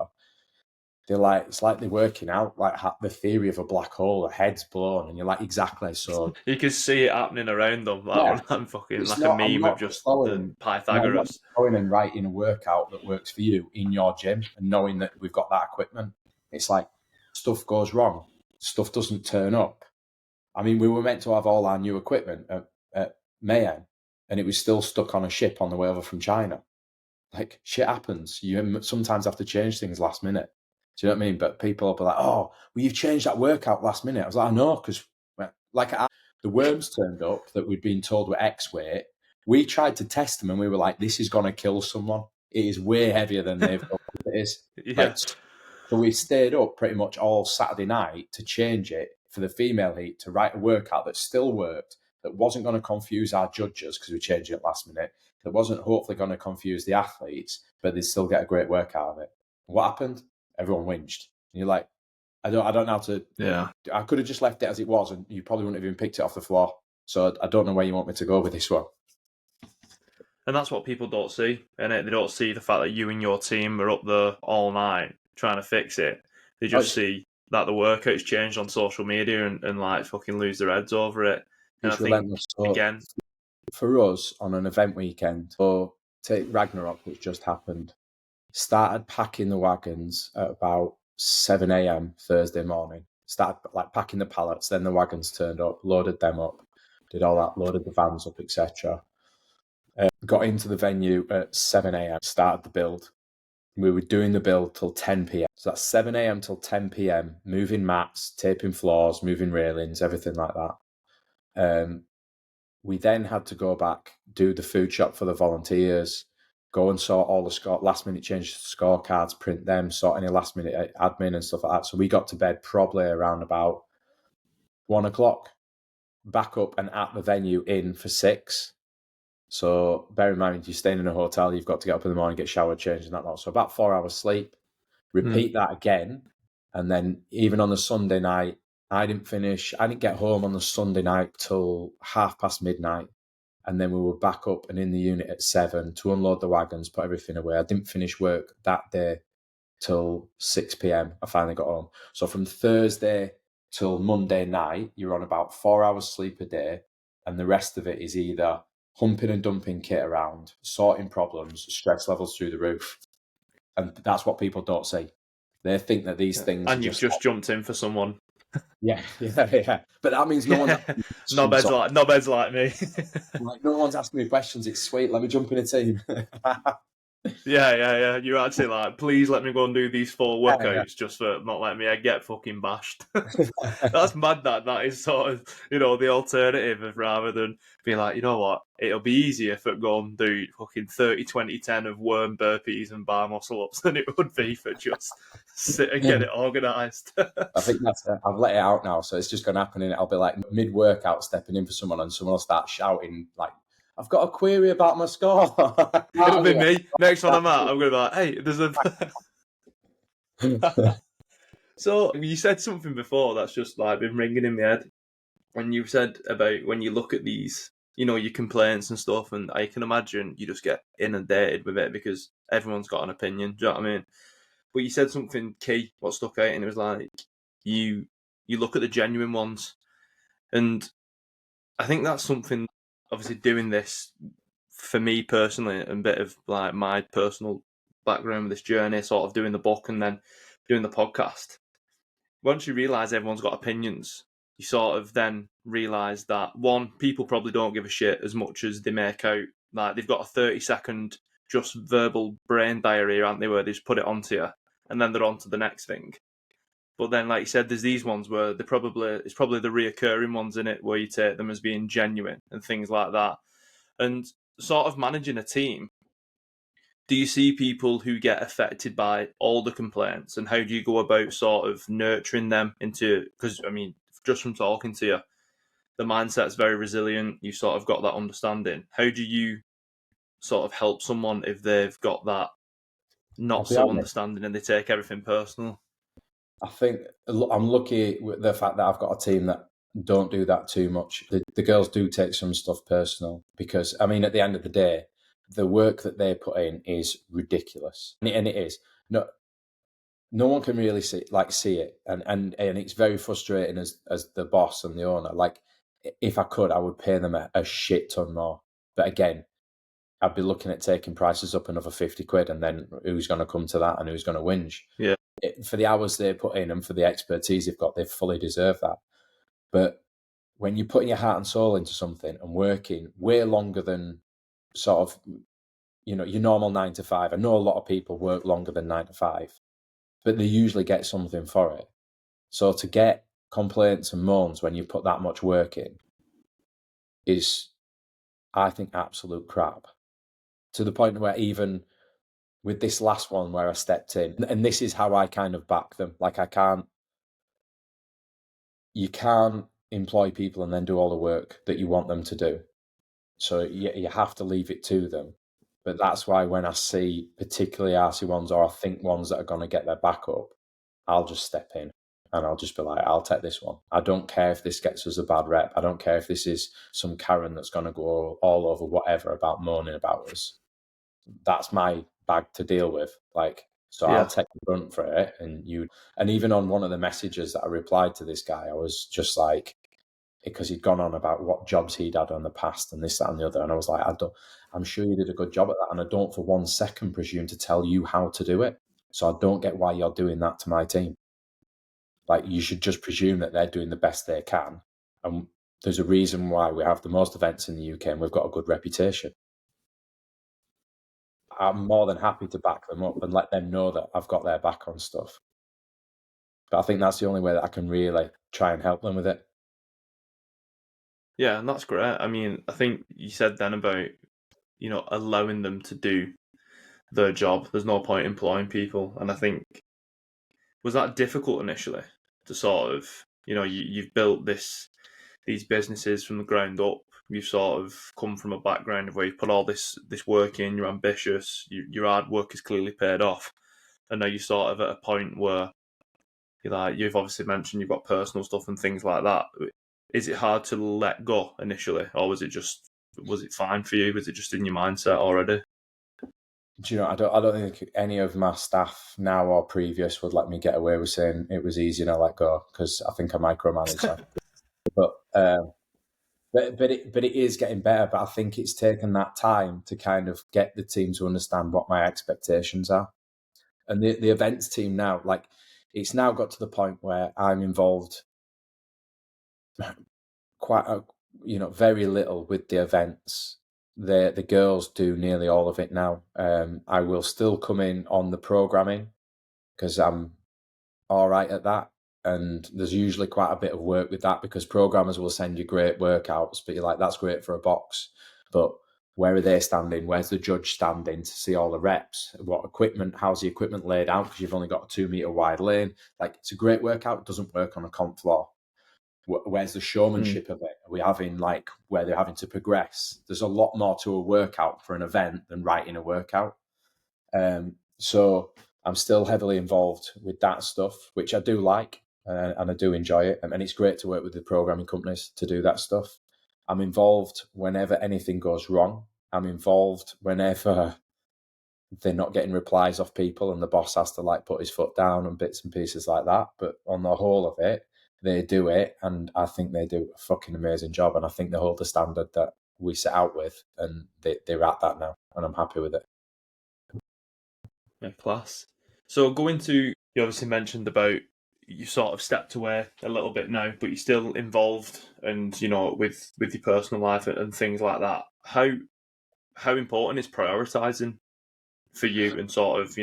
they're like, it's like they're working out like the theory of a black hole, a head's blown, and you're like, exactly. So you can see it happening around them. yeah, I'm fucking it's like a not. I'm meme not of just just the going. I'm not Pythagoras. going and writing a workout that works for you in your gym and knowing that we've got that equipment. It's like, stuff goes wrong, stuff doesn't turn up. I mean, we were meant to have all our new equipment at Mayhem, and it was still stuck on a ship on the way over from China. Like, shit happens. You sometimes have to change things last minute. Do you know what I mean? But people will be like, oh, well, you've changed that workout last minute. I was like, I know, because the worms turned up that we'd been told were X weight. We tried to test them and we were like, this is going to kill someone. It is way heavier than they've thought it is. Yeah. So we stayed up pretty much all Saturday night to change it for the female heat, to write a workout that still worked, that wasn't going to confuse our judges because we changed it last minute, that wasn't hopefully going to confuse the athletes, but they'd still get a great workout of it. And what happened? Everyone whinged. And you're like, I don't know how to. Yeah. I could have just left it as it was, and you probably wouldn't have even picked it off the floor. So I don't know where you want me to go with this one. And that's what people don't see, and they don't see the fact that you and your team are up there all night trying to fix it. They just see that the workout's changed on social media and like fucking lose their heads over it. And I think relentless. again, for us on an event weekend, so take Ragnarok, which just happened, started packing the wagons at about 7 a.m. Thursday morning. started like packing the pallets. Then the wagons turned up, loaded them up, did all that, loaded the vans up, etc. Got into the venue at 7 a.m. Started the build. We were doing the build till 10 p.m. So that's 7 a.m. till 10 p.m. Moving mats, taping floors, moving railings, everything like that. We then had to go back, do the food shop for the volunteers, go and sort all the last minute changes to scorecards, print them, sort any last minute admin and stuff like that. So we got to bed probably around about 1 o'clock, back up and at the venue in for 6. So bear in mind, you're staying in a hotel, you've got to get up in the morning, get showered, changed and that lot. So about 4 hours sleep, repeat that again. And then even on the Sunday night, I didn't get home on the Sunday night till midnight. And then we were back up and in the unit at 7 to unload the wagons, put everything away. I didn't finish work that day till 6 p.m. I finally got home. So from Thursday till Monday night, you're on about 4 hours sleep a day. And the rest of it is either humping and dumping kit around, sorting problems, stress levels through the roof. And that's what people don't see. They think that these things... And you've just jumped in for someone. Yeah. But that means no one's... No beds like me. Like, no one's asking me questions. It's sweet. Let me jump in a team. Yeah. You're actually like, please let me go and do these 4 workouts just for not letting me get fucking bashed. That's mad. That is sort of, the alternative of rather than be like, you know what, it'll be easier if it go and do fucking 30-20-10 of worm burpees and bar muscle ups than it would be for just sit and get it organised. I think that's it. I've let it out now, so it's just going to happen. And I'll be like mid-workout stepping in for someone and someone will start shouting like, I've got a query about my score. It'll be me. Next one I'm at, I'm going to be like, hey, there's a... So, you said something before that's just like been ringing in my head. When you said about when you look at these, your complaints and stuff, and I can imagine you just get inundated with it because everyone's got an opinion, do you know what I mean? But you said something key, what stuck out, and it was like, you look at the genuine ones. And I think that's something, obviously doing this for me personally, and a bit of like my personal background with this journey, sort of doing the book and then doing the podcast. Once you realise everyone's got opinions, you sort of then realise that, one, people probably don't give a shit as much as they make out. Like, they've got a 30-second just verbal brain diarrhea, aren't they, where they just put it onto you, and then they're on to the next thing. But then, like you said, there's these ones where it's probably the reoccurring ones in it, where you take them as being genuine and things like that. And sort of managing a team, do you see people who get affected by all the complaints, and how do you go about sort of nurturing them into, because I mean, just from talking to you, the mindset's very resilient, you've sort of got that understanding. How do you sort of help someone if they've got that not so understanding and they take everything personal? I think I'm lucky with the fact that I've got a team that don't do that too much. The girls do take some stuff personal because, I mean, at the end of the day, the work that they put in is ridiculous, and it is. No one can really see it, and it's very frustrating as the boss and the owner. Like, if I could, I would pay them a shit ton more. But again, I'd be looking at taking prices up another 50 quid, and then who's going to come to that and who's going to whinge? Yeah. For the hours they put in and for the expertise they've got, they fully deserve that. But when you're putting your heart and soul into something and working way longer than sort of, your normal 9 to 5, I know a lot of people work longer than 9 to 5, but they usually get something for it. So to get complaints and moans when you put that much work in is, I think, absolute crap. To the point where even with this last one where I stepped in, and this is how I kind of back them. Like, you can't employ people and then do all the work that you want them to do. So you have to leave it to them. But that's why when I see particularly arsey ones, or I think ones that are going to get their back up, I'll just step in and I'll just be like, I'll take this one. I don't care if this gets us a bad rep. I don't care if this is some Karen that's going to go all over whatever about moaning about us. That's my bag to deal with. So I'll take the brunt for it. And even on one of the messages that I replied to this guy, I was just like, because he'd gone on about what jobs he'd had in the past and this, that, and the other. And I was like, I'm sure you did a good job at that. And I don't for 1 second presume to tell you how to do it. So I don't get why you're doing that to my team. Like, you should just presume that they're doing the best they can. And there's a reason why we have the most events in the UK and we've got a good reputation. I'm more than happy to back them up and let them know that I've got their back on stuff. But I think that's the only way that I can really try and help them with it. Yeah, and that's great. I mean, I think you said then about, allowing them to do their job. There's no point employing people. And I think, was that difficult initially to sort of, you've built these businesses from the ground up. You've sort of come from a background of where you've put all this work in, you're ambitious, your hard work is clearly paid off. And now you're sort of at a point where you've obviously mentioned you've got personal stuff and things like that. Is it hard to let go initially, or was it fine for you? Was it just in your mindset already? Do you know, I don't think any of my staff now or previous would let me get away with saying it was easy to let go, because I think I micromanage that. But it is getting better. But I think it's taken that time to kind of get the team to understand what my expectations are. And the events team now, like, it's now got to the point where I'm involved very little with the events. The girls do nearly all of it now. I will still come in on the programming because I'm all right at that. And there's usually quite a bit of work with that, because programmers will send you great workouts, but you're like, that's great for a box. But where are they standing? Where's the judge standing to see all the reps? What equipment? How's the equipment laid out? Because you've only got a 2 meter wide lane. Like, it's a great workout. It doesn't work on a comp floor. Where's the showmanship of it? Are we having, like, where they're having to progress? There's a lot more to a workout for an event than writing a workout. So I'm still heavily involved with that stuff, which I do like, and I do enjoy it. And it's great to work with the programming companies to do that stuff. I'm involved whenever anything goes wrong. I'm involved whenever they're not getting replies off people and the boss has to, like, put his foot down and bits and pieces like that. But on the whole of it, they do it, and I think they do a fucking amazing job. And I think they hold the standard that we set out with, and they're at that now, and I'm happy with it. Yeah, class. So you obviously mentioned about you sort of stepped away a little bit now, but you're still involved, and with your personal life and things like that. How important is prioritizing for you, and sort of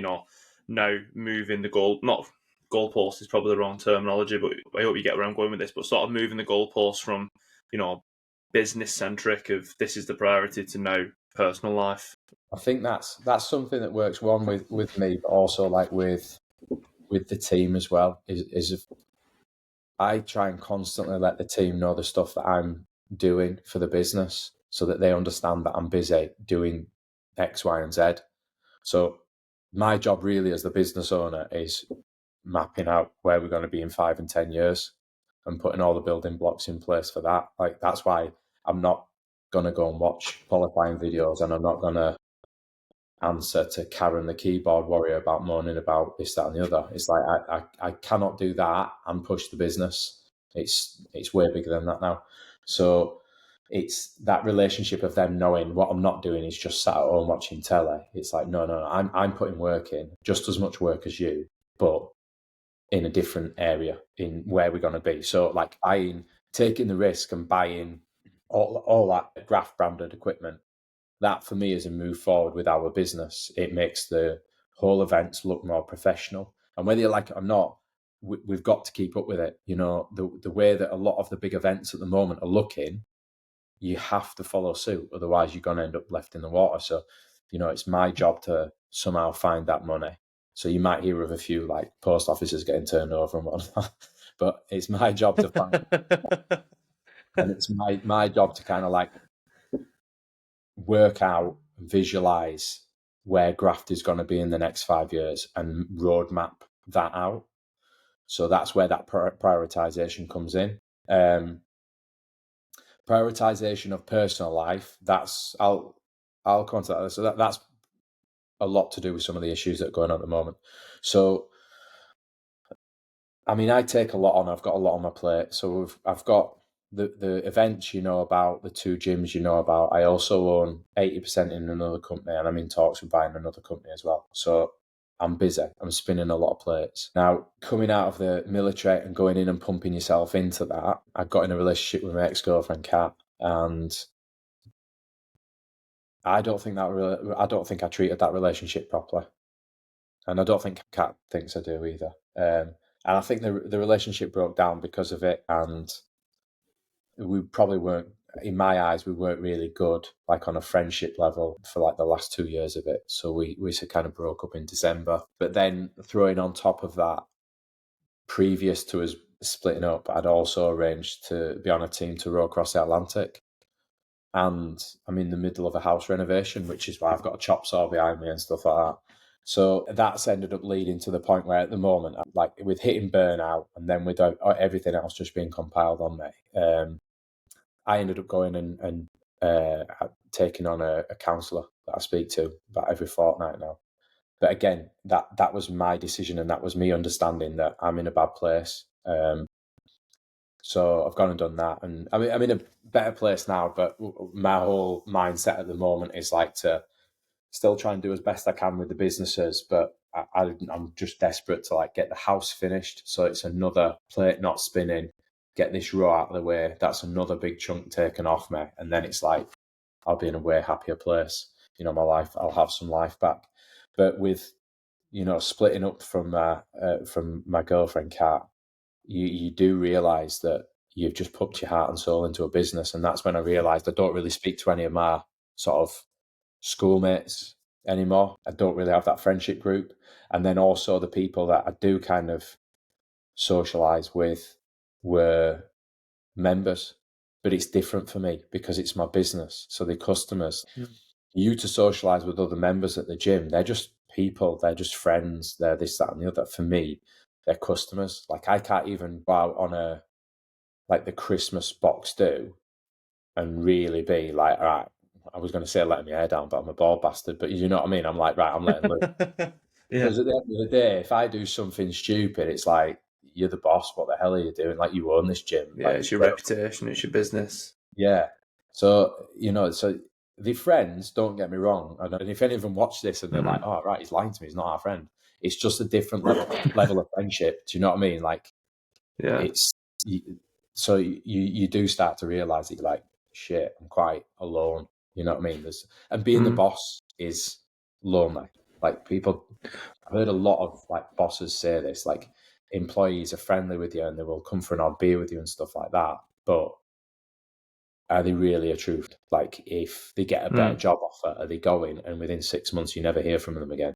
now moving the goalpost is probably the wrong terminology, but I hope you get where I'm going with this. But sort of moving the goalpost from business centric of this is the priority to now personal life. I think that's something that works one with me, but also like with the team as well. Is if I try and constantly let the team know the stuff that I'm doing for the business, so that they understand that I'm busy doing X, Y, and Z. So my job really as the business owner is mapping out where we're going to be in 5 and 10 years and putting all the building blocks in place for that. Like, that's why I'm not going to go and watch qualifying videos, and I'm not going to answer to Karen, the keyboard warrior, about moaning about this, that, and the other. It's like, I cannot do that and push the business. It's way bigger than that now. So it's that relationship of them knowing what I'm not doing is just sat at home watching telly. It's like, no, I'm putting work in, just as much work as you, but in a different area in where we're going to be. So, like, taking the risk and buying all that Graft branded equipment, that for me is a move forward with our business. It makes the whole events look more professional. And whether you like it or not, we've got to keep up with it. The way that a lot of the big events at the moment are looking, you have to follow suit. Otherwise, you're going to end up left in the water. So, it's my job to somehow find that money. So you might hear of a few, like, post offices getting turned over and whatnot, but it's my job to find and it's my job to kind of, like, work out and visualize where Graft is going to be in the next 5 years and roadmap that out. So that's where that prioritization comes in. Prioritization of personal life, I'll come on to that. So that's a lot to do with some of the issues that are going on at the moment. So, I mean, I take a lot on. I've got a lot on my plate. So I've got the events about, the 2 gyms about. I also own 80% in another company, and I'm in talks with buying another company as well. So I'm busy. I'm spinning a lot of plates. Now, coming out of the military and going in and pumping yourself into that, I got in a relationship with my ex-girlfriend, Kat, and I don't think I treated that relationship properly. And I don't think Kat thinks I do either. And I think the relationship broke down because of it, and we probably weren't, in my eyes, we weren't really good, like on a friendship level for like the last 2 years of it. So we kind of broke up in December. But then throwing on top of that, previous to us splitting up, I'd also arranged to be on a team to row across the Atlantic. And I'm in the middle of a house renovation, which is why I've got a chop saw behind me and stuff like that. So that's ended up leading to the point where at the moment, like with hitting burnout and then with everything else just being compiled on me, I ended up going and taking on a counsellor that I speak to about every fortnight now. But again, that was my decision, and that was me understanding that I'm in a bad place. So I've gone and done that, and I'm in a better place now. But my whole mindset at the moment is like to still try and do as best I can with the businesses, but I'm just desperate to like get the house finished. So it's another plate not spinning, get this row out of the way. That's another big chunk taken off me. And then it's like, I'll be in a way happier place. You know, my life, I'll have some life back. But with, you know, splitting up from my girlfriend, Kat, you do realise that you've just put your heart and soul into a business. And that's when I realised I don't really speak to any of my sort of schoolmates anymore. I don't really have that friendship group. And then also the people that I do kind of socialise with were members. But it's different for me because it's my business. So the customers, you to socialise with other members at the gym, they're just people, they're just friends, they're this, that, and the other. For me, they're customers. Like I can't even go out on a like the Christmas box do and really be like, all right, I was going to say letting my hair down, but I'm a bald bastard. But you know what I mean? I'm like, right, I'm letting loose. Because at the end of the day, if I do something stupid, it's like, you're the boss. What the hell are you doing? Like, you own this gym. Yeah, like, it's your reputation, it's your business. Yeah. So, you know, so the friends, don't get me wrong. And if any of them watch this and they're like, oh, right, he's lying to me, he's not our friend. It's just a different level of friendship. Do you know what I mean? Like, it's, so you do start to realise that you're like, shit, I'm quite alone. You know what I mean? And being the boss is lonely. Like people, I've heard a lot of like bosses say this, like employees are friendly with you and they will come for an odd beer with you and stuff like that. But are they really a truth? Like if they get a better job offer, are they going and within 6 months you never hear from them again?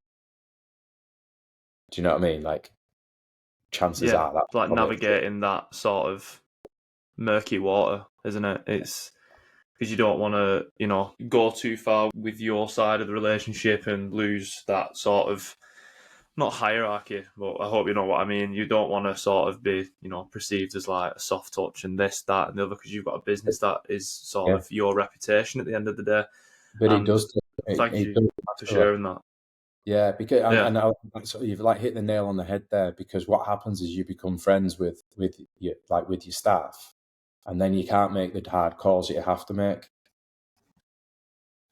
Do you know what I mean? Like chances are that's like navigating that sort of murky water, isn't it? It's because you don't want to, you know, go too far with your side of the relationship and lose that sort of, not hierarchy, but I hope you know what I mean. You don't want to sort of be, you know, perceived as like a soft touch and this, that, and the other, because you've got a business that is sort of your reputation at the end of the day. But it does. Thank you for sharing that. Yeah, because and so you've like hit the nail on the head there. Because what happens is you become friends with your staff, and then you can't make the hard calls that you have to make.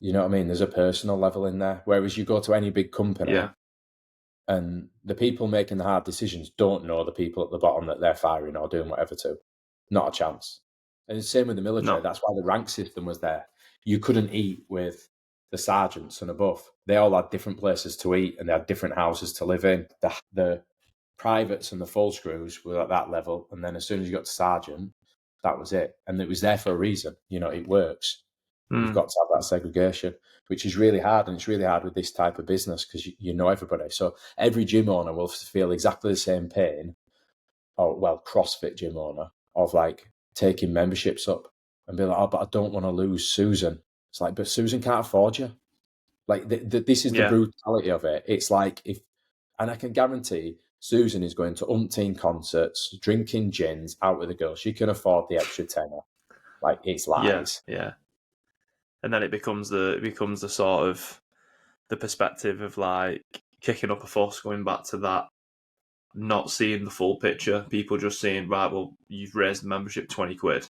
You know what I mean? There's a personal level in there. Whereas you go to any big company, and the people making the hard decisions don't know the people at the bottom that they're firing or doing whatever to. Not a chance. And it's the same with the military. That's why the rank system was there. You couldn't eat with the sergeants and above. They all had different places to eat and they had different houses to live in. The privates and the full screws were at that level. And then as soon as you got to sergeant, that was it. And it was there for a reason. You know, it works. You've got to have that segregation, which is really hard. And it's really hard with this type of business because you know everybody. So every gym owner will feel exactly the same pain, or well, CrossFit gym owner, of like taking memberships up and be like, oh, but I don't want to lose Susan. It's like, but Susan can't afford you. Like this is the brutality of it. It's like and I can guarantee Susan is going to umpteen concerts, drinking gins out with the girls. She can afford the extra tenner. Like it's lies. Yeah. And then it becomes the sort of the perspective of like kicking up a fuss, going back to that, not seeing the full picture. People just saying, right, well, you've raised the membership 20 quid.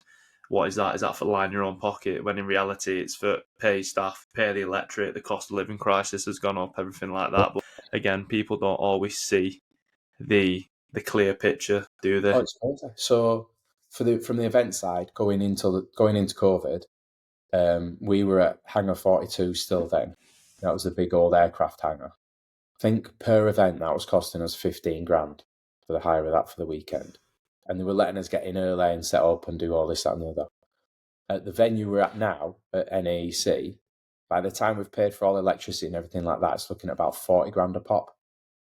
What is that? Is that for line your own pocket? When in reality, it's for pay staff, pay the electric, the cost of living crisis has gone up, everything like that. But again, people don't always see the clear picture, do they? Oh, it's crazy. So from the event side, going into COVID, we were at Hangar 42 still then. That was a big old aircraft hangar. I think per event that was costing us 15 grand for the hire of that for the weekend. And they were letting us get in early and set up and do all this, that and the other. At the venue we're at now, at NAEC, by the time we've paid for all the electricity and everything like that, it's looking at about 40 grand a pop.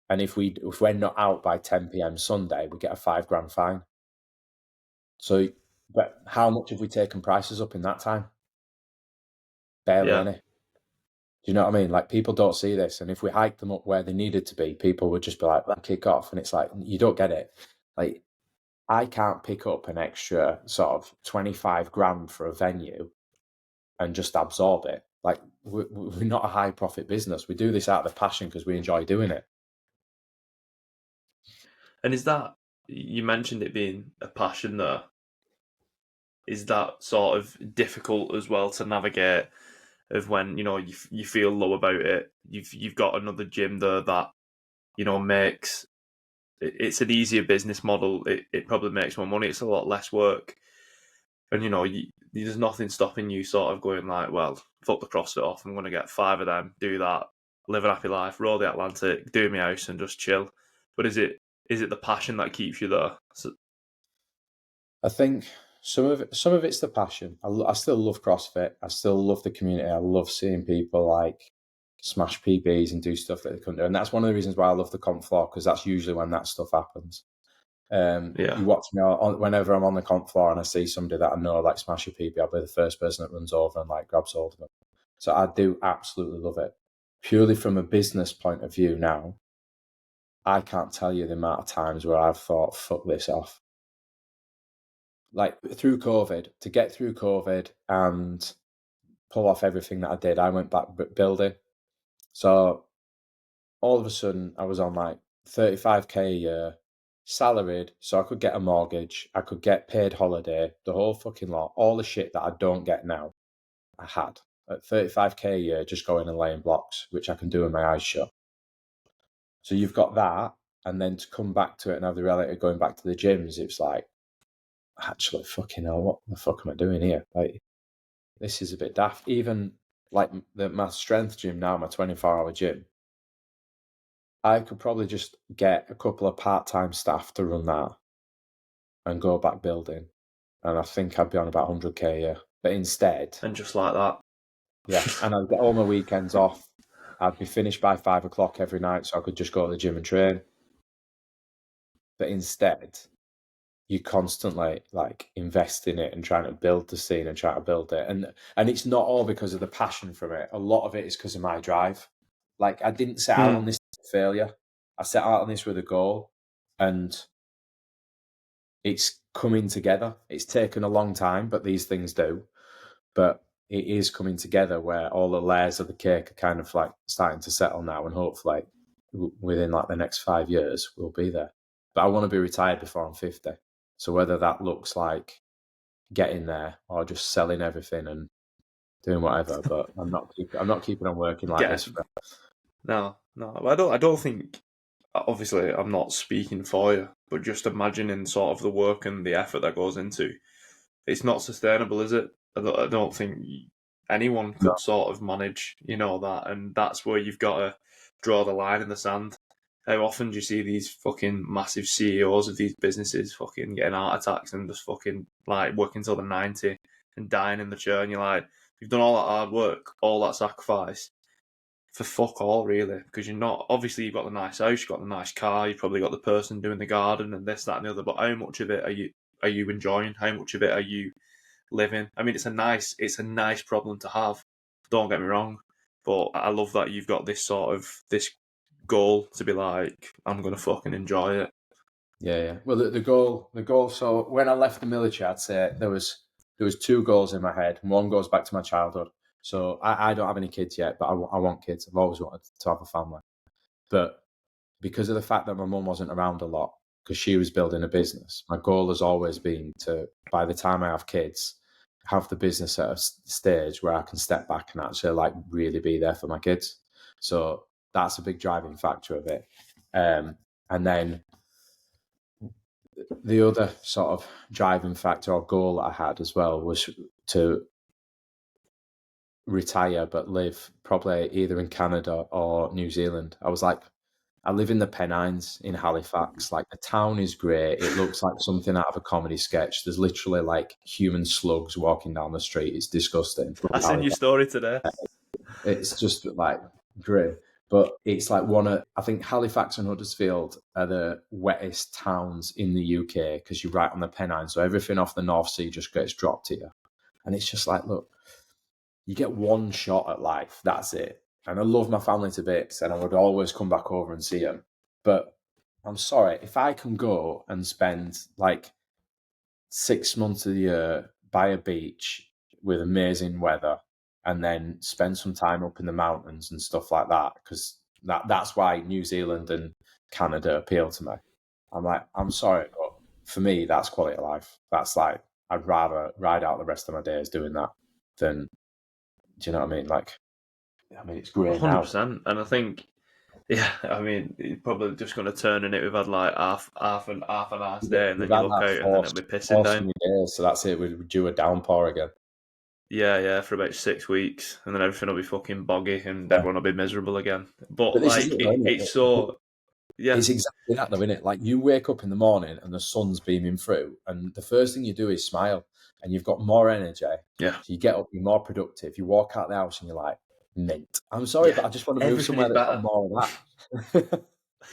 And if we're not out by 10 p.m. Sunday, we get a 5 grand fine. So, but how much have we taken prices up in that time? Barely any. Do you know what I mean? Like, people don't see this. And if we hiked them up where they needed to be, people would just be like, kick off. And it's like, you don't get it. Like, I can't pick up an extra sort of 25 grand for a venue and just absorb it. Like, we're not a high profit business. We do this out of the passion because we enjoy doing it. And is that, you mentioned it being a passion there, is that sort of difficult as well to navigate, of when, you know, you feel low about it, you've got another gym there that, you know, makes it's an easier business model, it probably makes more money, it's a lot less work, and you know, there's nothing stopping you sort of going like, well, fuck the CrossFit off, I'm going to get 5 of them, do that, live a happy life, roll the Atlantic, do my house and just chill. But is it the passion that keeps you there? So, I think some of it's the passion. I still love CrossFit. I still love the community. I love seeing people like smash PBs and do stuff that they couldn't do. And that's one of the reasons why I love the comp floor, because that's usually when that stuff happens. You watch me whenever I'm on the comp floor and I see somebody that I know like smash a PB, I'll be the first person that runs over and like grabs hold of them. So I do absolutely love it. Purely from a business point of view now, I can't tell you the amount of times where I've thought, fuck this off. Like through COVID, to get through COVID and pull off everything that I did, I went back building. So all of a sudden I was on like 35k a year, salaried, so I could get a mortgage, I could get paid holiday, the whole fucking lot, all the shit that I don't get now, I had at 35k a year, just going and laying blocks, which I can do with my eyes shut. So you've got that, and then to come back to it and have the reality of going back to the gyms, it's like, actually, fucking hell, what the fuck am I doing here? Like, this is a bit daft. Even like my strength gym now, my 24-hour gym, I could probably just get a couple of part-time staff to run that and go back building, and I think I'd be on about 100k a year. But instead, and just like that, yeah, and I'd get all my weekends off. I'd be finished by 5 o'clock every night, so I could just go to the gym and train. But instead, you constantly like invest in it and trying to build the scene and trying to build it, and it's not all because of the passion from it. A lot of it is because of my drive. Like, I didn't set out on this failure. I set out on this with a goal, and it's coming together. It's taken a long time, but these things do. But it is coming together where all the layers of the cake are kind of like starting to settle now, and hopefully within like the next 5 years we'll be there. But I want to be retired before I'm 50. So whether that looks like getting there or just selling everything and doing whatever, but I'm not keeping on working like this. No, I don't think. Obviously, I'm not speaking for you, but just imagining sort of the work and the effort that goes into, it's not sustainable, is it? I don't think anyone could sort of manage, you know, that, and that's where you've got to draw the line in the sand. How often do you see these fucking massive CEOs of these businesses fucking getting heart attacks and just fucking like working till they're 90 and dying in the chair, and you're like, you've done all that hard work, all that sacrifice for fuck all, really, because you're not, obviously you've got the nice house, you've got the nice car, you've probably got the person doing the garden and this, that and the other, but how much of it are you enjoying? How much of it are you living? I mean, it's a nice problem to have, don't get me wrong, but I love that you've got this sort of this goal to be like, I'm gonna fucking enjoy it. Yeah. Well, the goal. So when I left the military, I'd say there was 2 goals in my head, and one goes back to my childhood. So I don't have any kids yet, but I want kids. I've always wanted to have a family. But because of the fact that my mum wasn't around a lot, because she was building a business, my goal has always been to, by the time I have kids, have the business at a stage where I can step back and actually like really be there for my kids. So that's a big driving factor of it. And then the other sort of driving factor or goal I had as well was to retire but live probably either in Canada or New Zealand. I was like, I live in the Pennines in Halifax. Like, the town is great. It looks like something out of a comedy sketch. There's literally like human slugs walking down the street. It's disgusting. I seen your story today. It's just like grim. But it's like I think Halifax and Huddersfield are the wettest towns in the UK because you're right on the Pennines. So everything off the North Sea just gets dropped here. And it's just like, look, you get one shot at life. That's it. And I love my family to bits and I would always come back over and see them. But I'm sorry, if I can go and spend like 6 months of the year by a beach with amazing weather and then spend some time up in the mountains and stuff like that, because that's why New Zealand and Canada appeal to me. I'm like, I'm sorry, but for me, that's quality of life. That's like, I'd rather ride out the rest of my days doing that than, do you know what I mean? Like, I mean, it's great 100%. And I think, yeah, I mean, you're probably just going to turn in it. We've had like half a nice day, and then you look out and then it'll be pissing down. Days, so that's it. We're due a downpour again. Yeah, for about 6 weeks, and then everything will be fucking boggy, and everyone will be miserable again. But like, it's so, yeah, it's exactly that, though, isn't it? Like, you wake up in the morning and the sun's beaming through, and the first thing you do is smile, and you've got more energy. Yeah. So you get up, you're more productive. You walk out the house and you're like, mint. I'm sorry, but I just want to move somewhere that's got more of that.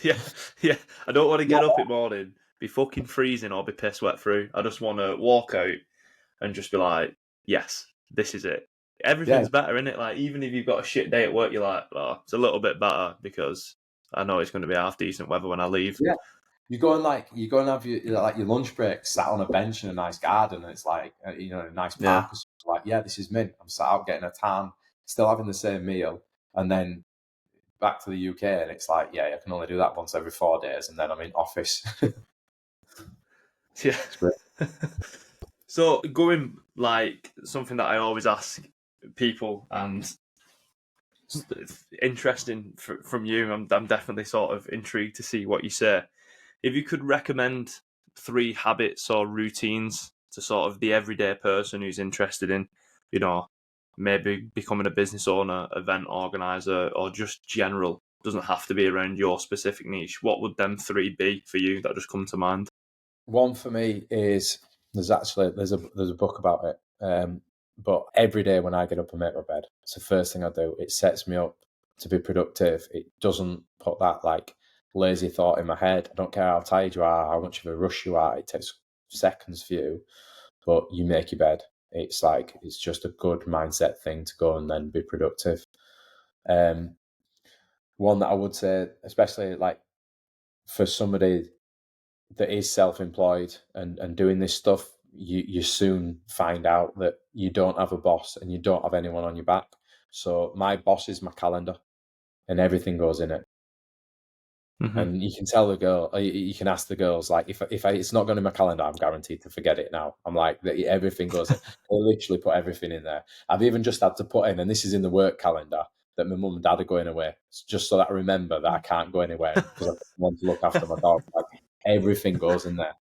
Yeah. I don't want to get up in the morning, be fucking freezing, or be piss wet through. I just want to walk out and just be like, yes, this is it. Everything's better, isn't it? Like, even if you've got a shit day at work, you're like, oh, it's a little bit better because I know it's going to be half decent weather when I leave. Yeah. You go and have your lunch break sat on a bench in a nice garden, and it's like, a nice park. Yeah. Like, yeah, this is mint. I'm sat out getting a tan, still having the same meal, and then back to the UK, and it's like, yeah, I can only do that once every 4 days, and then I'm in office. Yeah. It's great. So, going, like, something that I always ask people, and it's interesting from you, I'm definitely sort of intrigued to see what you say. If you could recommend 3 habits or routines to sort of the everyday person who's interested in, maybe becoming a business owner, event organizer, or just general, doesn't have to be around your specific niche, what would them 3 be for you that just come to mind? One for me is, there's a book about it. But every day when I get up and make my bed, it's the first thing I do. It sets me up to be productive. It doesn't put that like lazy thought in my head. I don't care how tired you are, how much of a rush you are. It takes seconds for you, but you make your bed. It's just a good mindset thing to go and then be productive. One that I would say, especially like for somebody that is self-employed and doing this stuff, you soon find out that you don't have a boss and you don't have anyone on your back. So my boss is my calendar, and everything goes in it. Mm-hmm. And you can tell the girl, you can ask the girls, like, if it's not going in my calendar, I'm guaranteed to forget it now. I'm like, everything goes in. I literally put everything in there. I've even just had to put in, and this is in the work calendar, that my mum and dad are going away, just so that I remember that I can't go anywhere because I want to look after my dog. Like, everything goes in there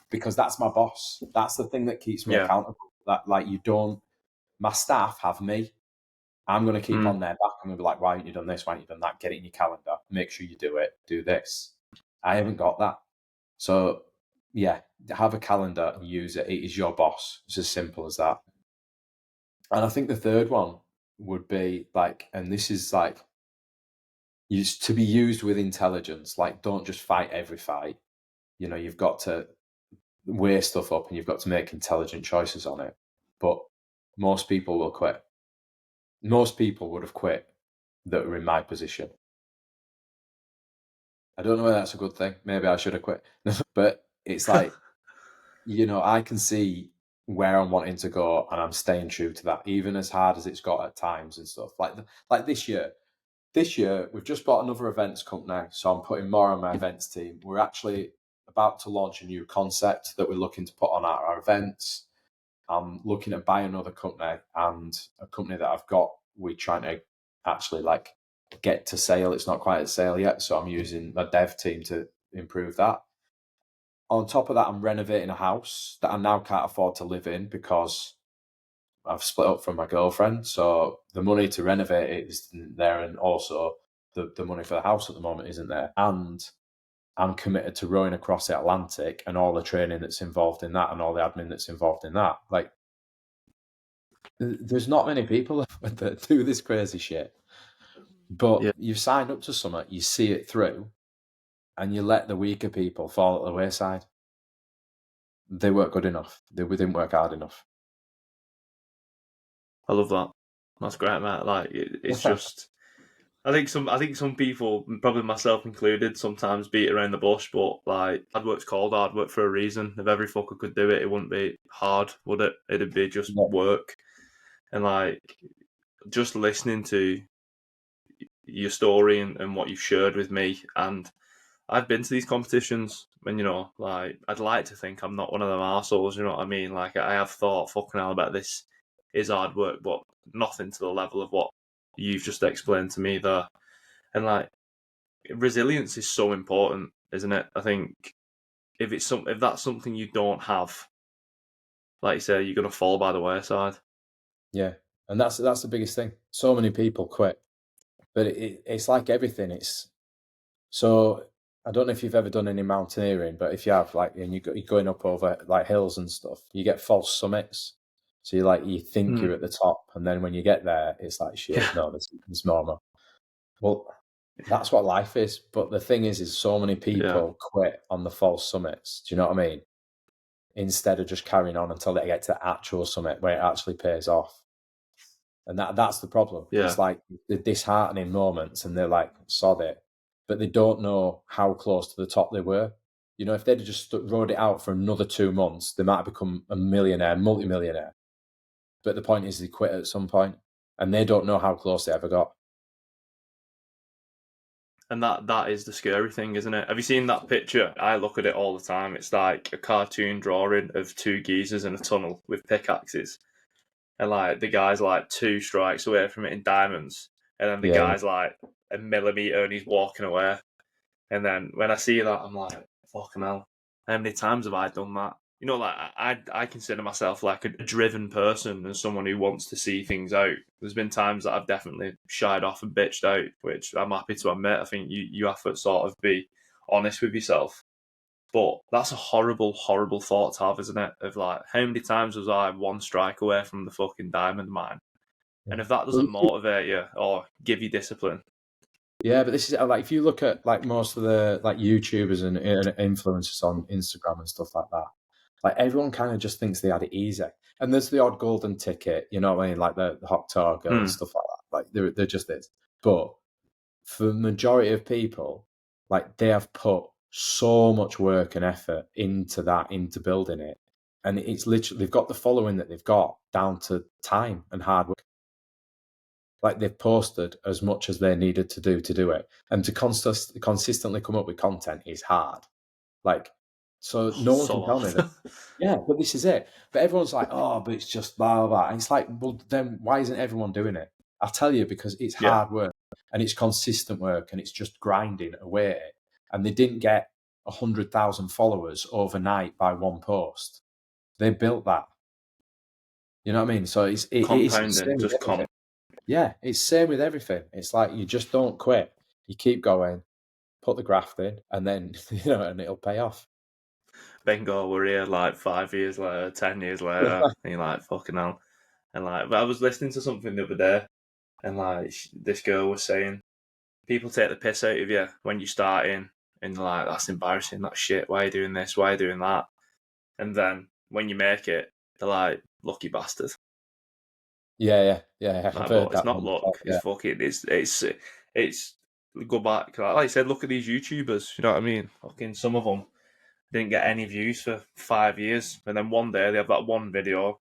because that's my boss. That's the thing that keeps me accountable. That, like, my staff have me. I'm going to keep on their back. I'm going to be like, why haven't you done this? Why haven't you done that? Get it in your calendar. Make sure you do it. Do this. I haven't got that. So, yeah, have a calendar and use it. It is your boss. It's as simple as that. And I think the third one would be like, and this is like, to be used with intelligence. Like, don't just fight every fight. You've got to weigh stuff up and you've got to make intelligent choices on it. But most people will quit. Most people would have quit that were in my position. I don't know whether that's a good thing. Maybe I should have quit. But it's like, I can see where I'm wanting to go and I'm staying true to that, even as hard as it's got at times and stuff. Like this year. This year, we've just bought another events company, so I'm putting more on my events team. We're actually about to launch a new concept that we're looking to put on our events. I'm looking at buying another company, and a company that I've got, we're trying to actually like get to sale. It's not quite at sale yet, so I'm using my dev team to improve that. On top of that, I'm renovating a house that I now can't afford to live in because I've split up from my girlfriend. So the money to renovate it isn't there, and also the money for the house at the moment isn't there. And I'm committed to rowing across the Atlantic and all the training that's involved in that and all the admin that's involved in that. Like, there's not many people that do this crazy shit. But you've signed up to something, you see it through, and you let the weaker people fall at the wayside. They weren't good enough. They didn't work hard enough. I love that. That's great, mate. Like it's just, I think some people, probably myself included, sometimes beat around the bush. But like, hard work's called hard work for a reason. If every fucker could do it, it wouldn't be hard, would it? It'd be just work. And like, just listening to your story and what you've shared with me, and I've been to these competitions, and like, I'd like to think I'm not one of them arseholes, you know what I mean? Like, I have thought, fucking hell, about this is hard work, but nothing to the level of what you've just explained to me there. And like, resilience is so important, isn't it? I think if that's something you don't have, like you say, you're gonna fall by the wayside. Yeah, and that's the biggest thing. So many people quit, but it's like everything. So I don't know if you've ever done any mountaineering, but if you have, like, and you're going up over like hills and stuff, you get false summits. So you think you're at the top, and then when you get there, it's like, shit, no, there's more. Well, that's what life is. But the thing is so many people quit on the false summits. Do you know what I mean? Instead of just carrying on until they get to the actual summit where it actually pays off. And that's the problem. Yeah. It's like the disheartening moments, and they're like, sod it. But they don't know how close to the top they were. If they'd just rode it out for another 2 months, they might have become a millionaire, multi-millionaire. But the point is, they quit at some point, and they don't know how close they ever got. And that is the scary thing, isn't it? Have you seen that picture? I look at it all the time. It's like a cartoon drawing of two geezers in a tunnel with pickaxes. And like, the guy's like 2 strikes away from it in diamonds. And then the guy's like a millimetre and he's walking away. And then when I see that, I'm like, fucking hell. How many times have I done that? Like, I consider myself like a driven person and someone who wants to see things out. There's been times that I've definitely shied off and bitched out, which I'm happy to admit. I think you have to sort of be honest with yourself. But that's a horrible, horrible thought to have, isn't it? Of like, how many times was I 1 strike away from the fucking diamond mine? Yeah. And if that doesn't motivate you or give you discipline. Yeah, but this is like, if you look at like most of the like YouTubers and influencers on Instagram and stuff like that, like, everyone kind of just thinks they had it easy. And there's the odd golden ticket, you know what I mean? Like the hot tar girl and stuff like that. Like, there just is. But for the majority of people, like, they have put so much work and effort into building it. And it's literally, they've got the following that they've got down to time and hard work. Like, they've posted as much as they needed to do it. And to consistently come up with content is hard. Like, so no one can tell me that. Yeah, but this is it. But everyone's like, oh, but it's just blah, blah, blah. And it's like, well, then why isn't everyone doing it? I'll tell you, because it's hard work, and it's consistent work, and it's just grinding away. And they didn't get 100,000 followers overnight by one post. They built that. You know what I mean? So it's compounding, yeah, it's same with everything. It's like, you just don't quit. You keep going, put the graft in, and then, and it'll pay off. Bingo, we're here like 5 years later, 10 years later, and you're like, fucking hell. And like, but I was listening to something the other day, and like, this girl was saying, people take the piss out of you when you start in, and you're like, that's embarrassing, that's shit, why are you doing this, why are you doing that? And then when you make it, they're like, lucky bastard. Yeah. Like, but it's not luck. It's fucking. It's go back. Like you said, look at these YouTubers. You know what I mean? Fucking, some of them didn't get any views for 5 years, and then one day they have that one video,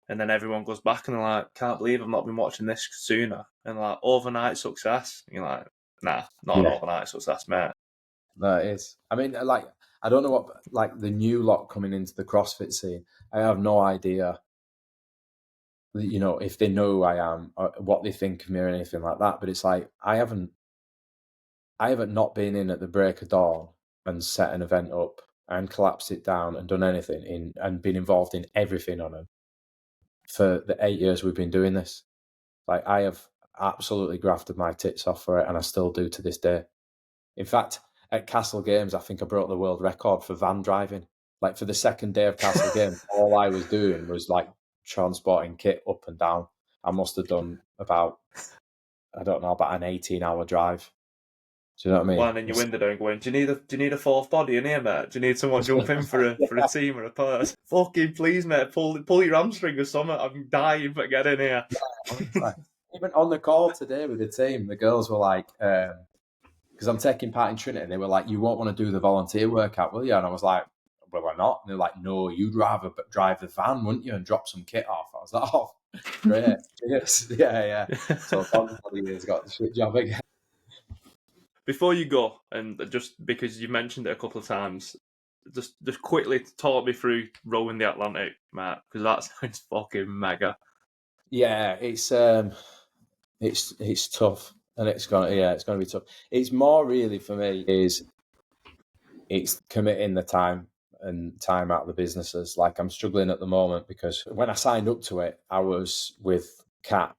and then everyone goes back and they're like, "Can't believe I've not been watching this sooner." And like, overnight success. And you're like, nah, not an overnight success, mate. No, it is. I mean, like, I don't know what, like, the new lot coming into the CrossFit scene. I have no idea you know, if they know who I am, or what they think of me or anything like that. But it's like, I haven't not been in at the break of dawn and set an event up and collapsed it down and done anything and been involved in everything on them for the 8 years we've been doing this. Like, I have absolutely grafted my tits off for it, and I still do to this day. In fact, at Castle Games, I think I broke the world record for van driving. Like, for the second day of Castle Games, all I was doing was like transporting kit up and down. I must have done about, I don't know, about an 18-hour drive. Do you know what I mean? Landing your window down going, do you need a fourth body in here, mate? Do you need someone jump in for a team or a purse? Fucking please, mate, pull your hamstring or something. I'm dying to get in here. Even on the call today with the team, the girls were like, because I'm taking part in Trinity, they were like, you won't want to do the volunteer workout, will you? And I was like, well, why not? And they're like, no, you'd rather drive the van, wouldn't you, and drop some kit off. I was like, oh, great. Yes. Yeah. So he's got the shit job again. Before you go, and just because you mentioned it a couple of times, just quickly talk me through rowing the Atlantic, Matt, because that sounds fucking mega. Yeah, it's tough, and it's gonna be tough. It's more really for me it's committing the time and time out of the businesses. Like, I'm struggling at the moment because when I signed up to it, I was with Kat,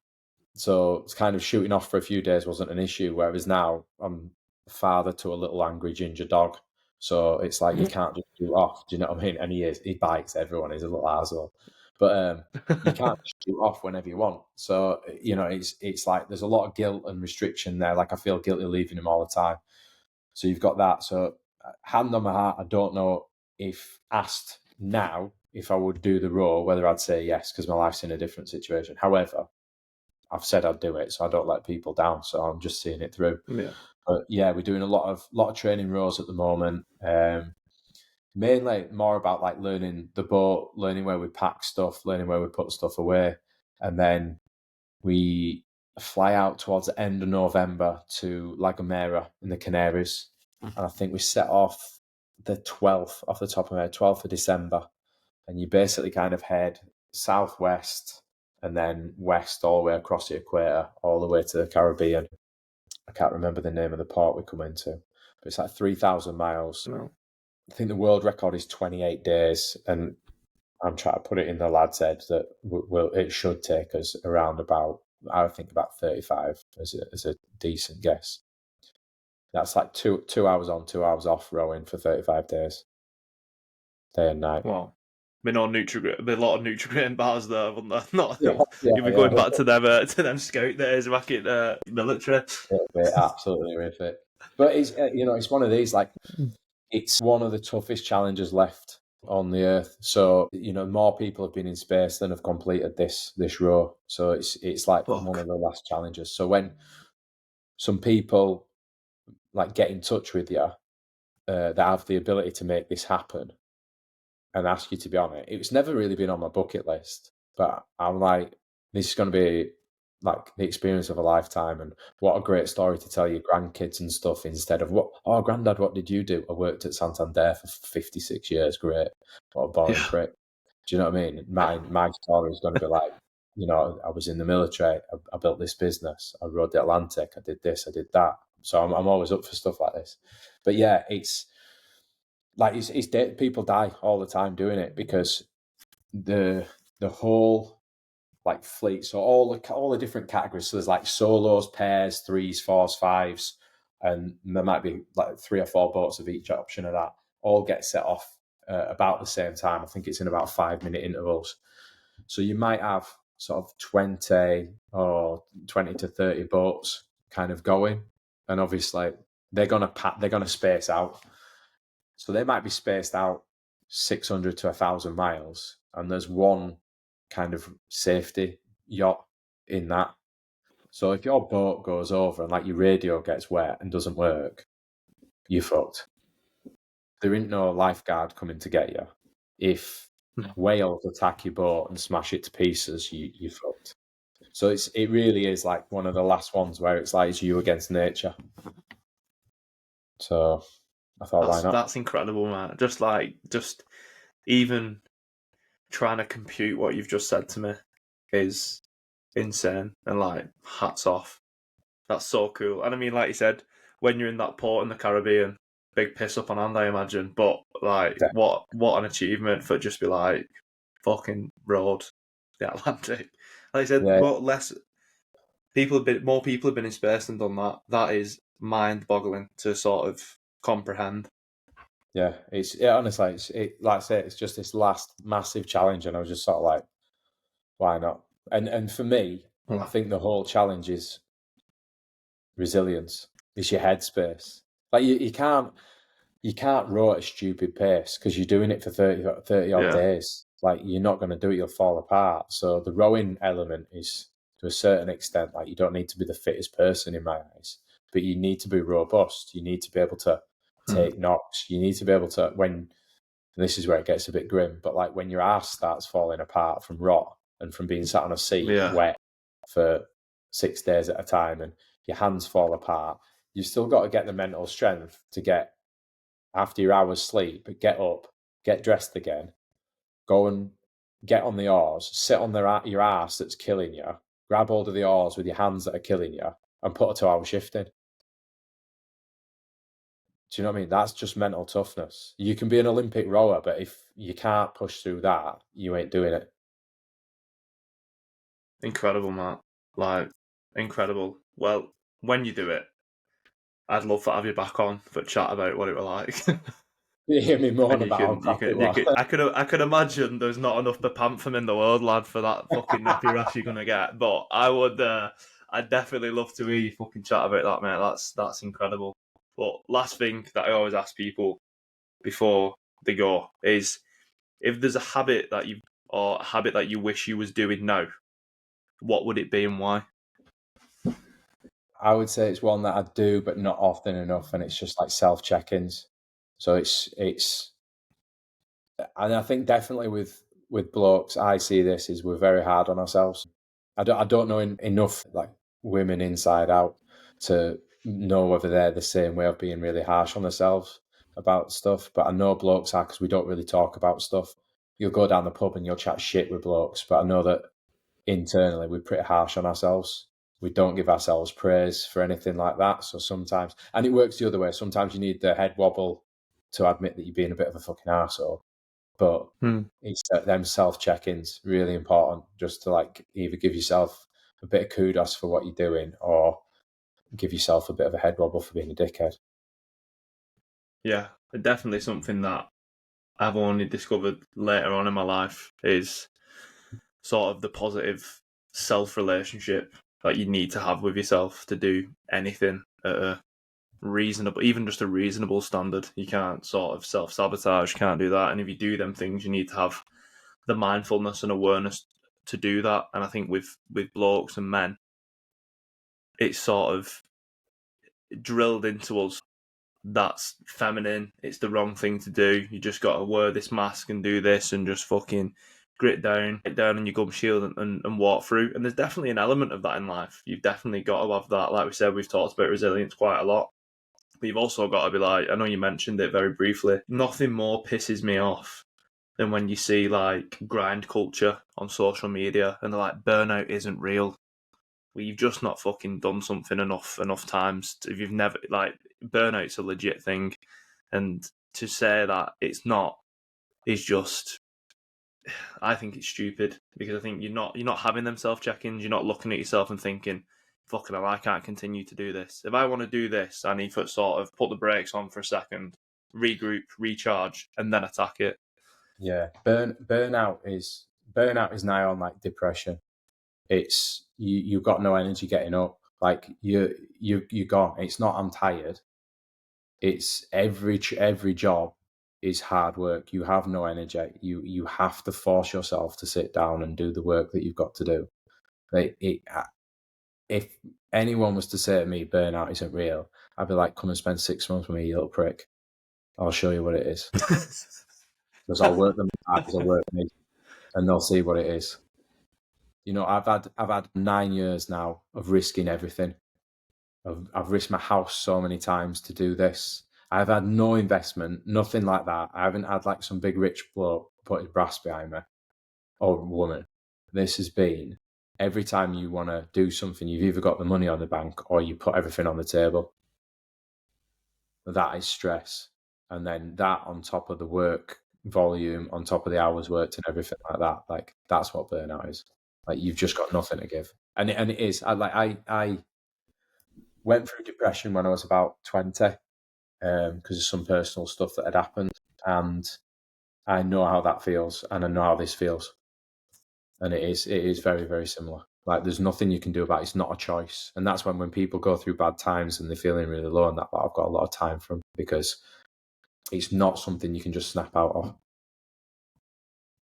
so it's kind of shooting off for a few days wasn't an issue. Whereas now I'm father to a little angry ginger dog, so it's like you can't just shoot off. Do you know what I mean? And he bites everyone. He's a little asshole, but you can't shoot off whenever you want. So, you know, it's like there's a lot of guilt and restriction there. Like, I feel guilty leaving him all the time. So you've got that. So, hand on my heart, I don't know if asked now if I would do the row, whether I'd say yes, because my life's in a different situation. However, I've said I'd do it, so I don't let people down. So I'm just seeing it through. Yeah. But yeah, we're doing a lot of training rows at the moment. Mainly more about like learning the boat, learning where we pack stuff, learning where we put stuff away, and then we fly out towards the end of November to La Gomera in the Canaries, and I think we set off the 12th off the top of my head, 12th of December, and you basically kind of head southwest and then west all the way across the equator, all the way to the Caribbean. I can't remember the name of the port we come into, but it's like 3,000 miles. No. I think the world record is 28 days, and I'm trying to put it in the lad's head that it should take us around about, I think about 35 as a decent guess. That's like 2 hours on, 2 hours off rowing for 35 days, day and night. Wow. Be a lot of nutrient bars there, wouldn't there? Not Yeah, you'd be going back to them scout days back in military. It'll be absolutely horrific. But it's it's one of these, like, it's one of the toughest challenges left on the earth. So, more people have been in space than have completed this row. So it's like one of the last challenges. So when some people like get in touch with you that have the ability to make this happen and ask you to be on it, it's never really been on my bucket list. But I'm like, this is going to be like the experience of a lifetime, and what a great story to tell your grandkids and stuff, instead of granddad, what did you do? I worked at Santander for 56 years. Great. What a boring prick. Do you know what I mean? My story is going to be like, I was in the military, I built this business, I rode the Atlantic, I did this, I did that. So I'm always up for stuff like this. But yeah, it's like, people die all the time doing it, because the whole like fleet, so all the different categories. So there's like solos, pairs, threes, fours, fives, and there might be like 3 or 4 boats of each option of that. All get set off about the same time. I think it's in about 5-minute intervals. So you might have sort of 20 to 30 boats kind of going, and obviously they're gonna space out. So they might be spaced out 600 to 1,000 miles, and there's one kind of safety yacht in that. So if your boat goes over and like your radio gets wet and doesn't work, you're fucked. There ain't no lifeguard coming to get you. If whales attack your boat and smash it to pieces, you're fucked. So it really is like one of the last ones where it's like it's you against nature. So I thought, why not? That's incredible, man. Just even trying to compute what you've just said to me. is insane, and like hats off. That's so cool. And I mean, like you said, when you're in that port in the Caribbean, big piss up on hand, I imagine. But like, Yeah. what an achievement for just be like fucking rowed the Atlantic. Like I said, Yeah, more people have been in space and done that. That is mind-boggling to sort of comprehend. yeah. Honestly, like I say, it's just this last massive challenge, and I was just sort of like, why not? And for me, I think the whole challenge is resilience. It's your headspace. Like you can't row at a stupid pace because you're doing it for 30 odd Yeah. days. Like you're not going to do it, you'll fall apart. So the rowing element is to a certain extent, like you don't need to be the fittest person in my eyes, but you need to be robust. You need to be able to take knocks. You need to be able to, and this is where it gets a bit grim, but like when your ass starts falling apart from rot and from being sat on a seat Yeah. wet for 6 days at a time and your hands fall apart, you've still got to get the mental strength to get after your hour's sleep, get up, get dressed again, go and get on the oars, sit on your ass that's killing you, grab hold of the oars with your hands that are killing you, and put a 2-hour shift in. Do you know what I mean? That's just mental toughness. You can be an Olympic rower, but if you can't push through that, you ain't doing it. Incredible, Matt. Like, incredible. Well, when you do it, I'd love to have you back on for chat about what it was like. You hear me moan And about how crap it was. I could imagine there's not enough bepanthen in the world, lad, for that fucking nappy rash you're gonna get. But I'd definitely love to hear you fucking chat about that, mate. That's incredible. But last thing that I always ask people before they go is if there's a habit that you wish you was doing now, what would it be and why? I would say it's one that I do, but not often enough, and it's just like self-check-ins. So it's, and I think definitely with blokes, I see this is we're very hard on ourselves. I don't know enough like women inside out to know whether they're the same way of being really harsh on themselves about stuff. But I know blokes are because we don't really talk about stuff. You'll go down the pub and you'll chat shit with blokes, but I know that internally we're pretty harsh on ourselves. We don't give ourselves praise for anything like that. So sometimes, and it works the other way. Sometimes you need the head wobble to admit that you're being a bit of a fucking arsehole. But it's them self-check-ins really important, just to like either give yourself a bit of kudos for what you're doing or give yourself a bit of a head wobble for being a dickhead. Yeah, definitely something that I've only discovered later on in my life is sort of the positive self-relationship that you need to have with yourself to do anything at a reasonable, even just a reasonable standard. You can't sort of self-sabotage, you can't do that. And if you do them things, you need to have the mindfulness and awareness to do that. And I think with blokes and men, it's sort of drilled into us that's feminine, it's the wrong thing to do. You just got to wear this mask and do this and just fucking grit down on your gum shield and walk through. And there's definitely an element of that in life. You've definitely got to have that. Like we said, we've talked about resilience quite a lot. But you've also got to be like, I know you mentioned it very briefly, nothing more pisses me off than when you see like grind culture on social media and they're like, burnout isn't real. Well, you've just not fucking done something enough times. If you've never, like, burnout's a legit thing. And to say that it's not is just, I think it's stupid, because I think you're not having them self-check-ins. You're not looking at yourself and thinking, fucking hell, I can't continue to do this. If I want to do this, I need to sort of put the brakes on for a second, regroup, recharge, and then attack it. Yeah, burnout is nigh on like depression. It's you've got no energy getting up. Like you're gone. It's not I'm tired. It's every job is hard work. You have no energy. You have to force yourself to sit down and do the work that you've got to do. If anyone was to say to me burnout isn't real, I'd be like, come and spend 6 months with me, you little prick. I'll show you what it is. Because I'll work them hard as I work me, and they'll see what it is. You know, I've had 9 years now of risking everything. I've risked my house so many times to do this. I've had no investment, nothing like that. I haven't had like some big rich bloke put his brass behind me, or woman. this has been every time you want to do something, you've either got the money on the bank or you put everything on the table. That is stress. And then that on top of the work volume, on top of the hours worked and everything like that, like that's what burnout is. Like you've just got nothing to give. And it is. I went through depression when I was about 20 because of some personal stuff that had happened. And I know how that feels and I know how this feels. And it is very, very similar. Like there's nothing you can do about it. It's not a choice. And that's when people go through bad times and they're feeling really low and that, but I've got a lot of time from, because it's not something you can just snap out of.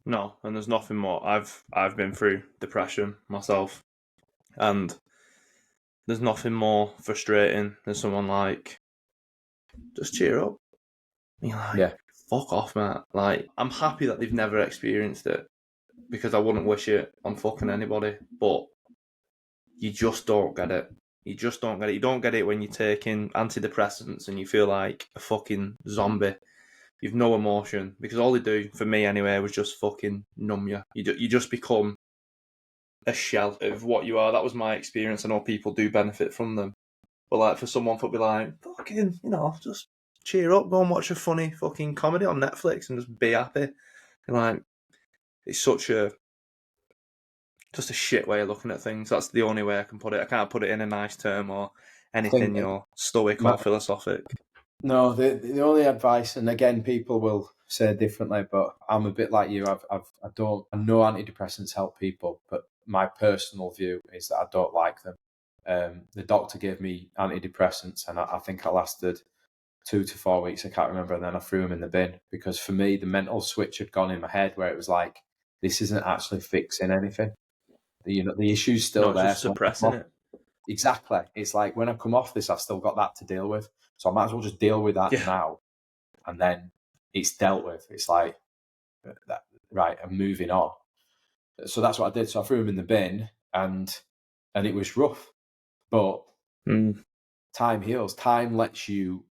No, and there's nothing more. I've been through depression myself, and there's nothing more frustrating than someone like, just cheer up. And you're like, Yeah. fuck off, man. Like, I'm happy that they've never experienced it, because I wouldn't wish it on fucking anybody, but you just don't get it. You just don't get it. You don't get it when you're taking antidepressants and you feel like a fucking zombie. You've no emotion, because all they do, for me anyway, was just fucking numb you. You just become a shell of what you are. That was my experience. I know people do benefit from them, but like for someone to be like, fucking, just cheer up, go and watch a funny fucking comedy on Netflix and just be happy. And like, it's such just a shit way of looking at things. That's the only way I can put it. I can't put it in a nice term or anything, stoic or philosophic. No, the only advice, and again, people will say differently, but I'm a bit like you. I know antidepressants help people, but my personal view is that I don't like them. The doctor gave me antidepressants, and I think I lasted 2 to 4 weeks. I can't remember, and then I threw them in the bin, because for me, the mental switch had gone in my head where it was like, this isn't actually fixing anything. The issue's still there. Just suppressing it. Exactly. It's like when I come off this, I've still got that to deal with. So I might as well just deal with that now. And then it's dealt with. It's like, right, I'm moving on. So that's what I did. So I threw them in the bin and it was rough. But time heals. Time lets you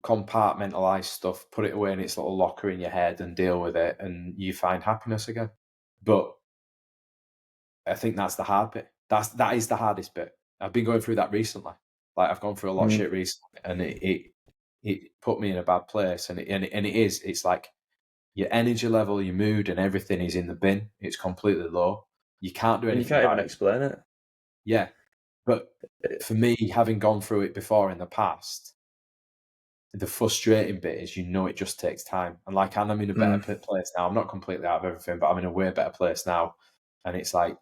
compartmentalize stuff, put it away in its little locker in your head and deal with it. And you find happiness again. But I think that's the hard bit. That is the hardest bit. I've been going through that recently. Like I've gone through a lot of shit recently, and it put me in a bad place. And it's like your energy level, your mood, and everything is in the bin. It's completely low. You can't do anything. You can't even explain it. Yeah, but for me, having gone through it before in the past, the frustrating bit is it just takes time. And like I'm in a better place now. I'm not completely out of everything, but I'm in a way better place now. And it's like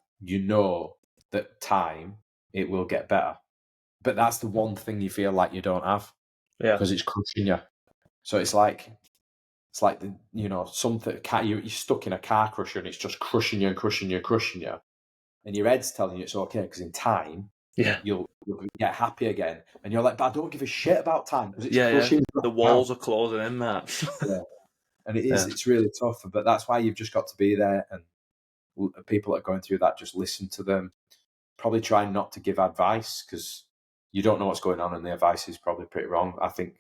that time it will get better, but that's the one thing you feel like you don't have, because it's crushing you. So it's like something you're stuck in a car crusher and it's just crushing you and crushing you and crushing you, and your head's telling you it's okay because in time you'll get happy again, and you're like, but I don't give a shit about time because it's crushing. The walls are closing in, Matt. And it's really tough, but that's why you've just got to be there, and people that are going through that, just listen to them. Probably try not to give advice because you don't know what's going on and the advice is probably pretty wrong. I think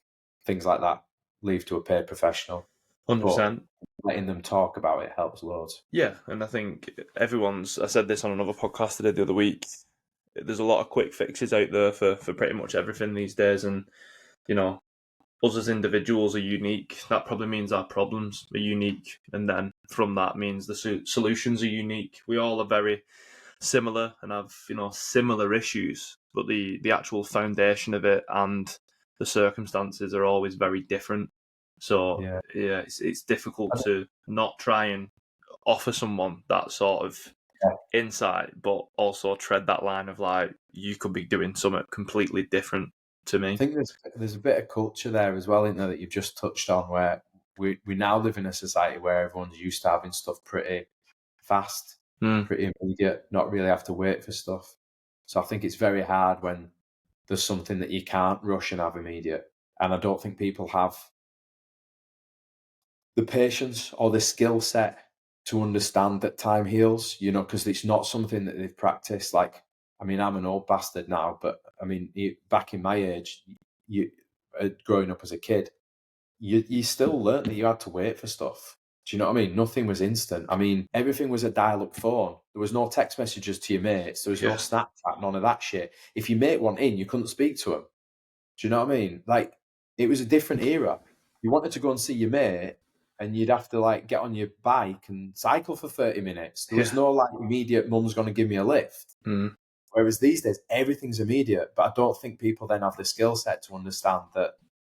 things like that leave to a paid professional. 100%. Letting them talk about it helps loads. Yeah, and I think I said this on another podcast I did the other week, there's a lot of quick fixes out there for pretty much everything these days, and us as individuals are unique. That probably means our problems are unique, and then from that means the solutions are unique. We all are very similar and have similar issues, but the actual foundation of it and the circumstances are always very different. So it's difficult to not try and offer someone that sort of insight, but also tread that line of like, you could be doing something completely different to me. I think there's a bit of culture there as well, isn't there, that you've just touched on, where we now live in a society where everyone's used to having stuff pretty fast, pretty immediate, not really have to wait for stuff. So I think it's very hard when there's something that you can't rush and have immediate. And I don't think people have the patience or the skill set to understand that time heals, because it's not something that they've practiced. Like, I mean, I'm an old bastard now, but I mean, back in my age, growing up as a kid, you still learnt that you had to wait for stuff. Do you know what I mean? Nothing was instant. I mean, everything was a dial-up phone. There was no text messages to your mates. There was no Snapchat, none of that shit. If your mate went in, you couldn't speak to him. Do you know what I mean? Like, it was a different era. You wanted to go and see your mate, and you'd have to, like, get on your bike and cycle for 30 minutes. There was no, like, immediate, mum's going to give me a lift. Whereas these days, everything's immediate. But I don't think people then have the skill set to understand that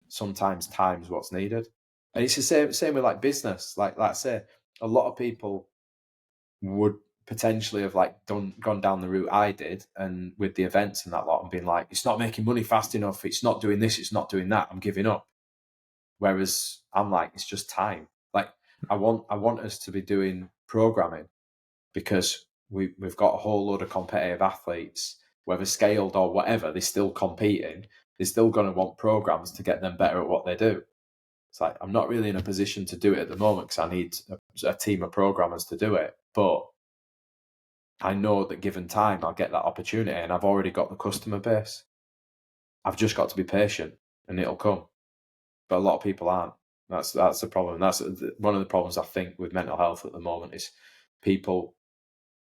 sometimes time's what's needed. And it's the same with, like, business. Like I say, a lot of people would potentially have, like, gone down the route I did, and with the events and that lot, and been like, it's not making money fast enough, it's not doing this, it's not doing that, I'm giving up. Whereas I'm like, it's just time. Like, I want us to be doing programming, because we've got a whole load of competitive athletes, whether scaled or whatever, they're still competing. They're still going to want programs to get them better at what they do. It's like, I'm not really in a position to do it at the moment because I need a team of programmers to do it. But I know that given time, I'll get that opportunity, and I've already got the customer base. I've just got to be patient, and it'll come. But a lot of people aren't. That's the problem. That's one of the problems I think with mental health at the moment, is people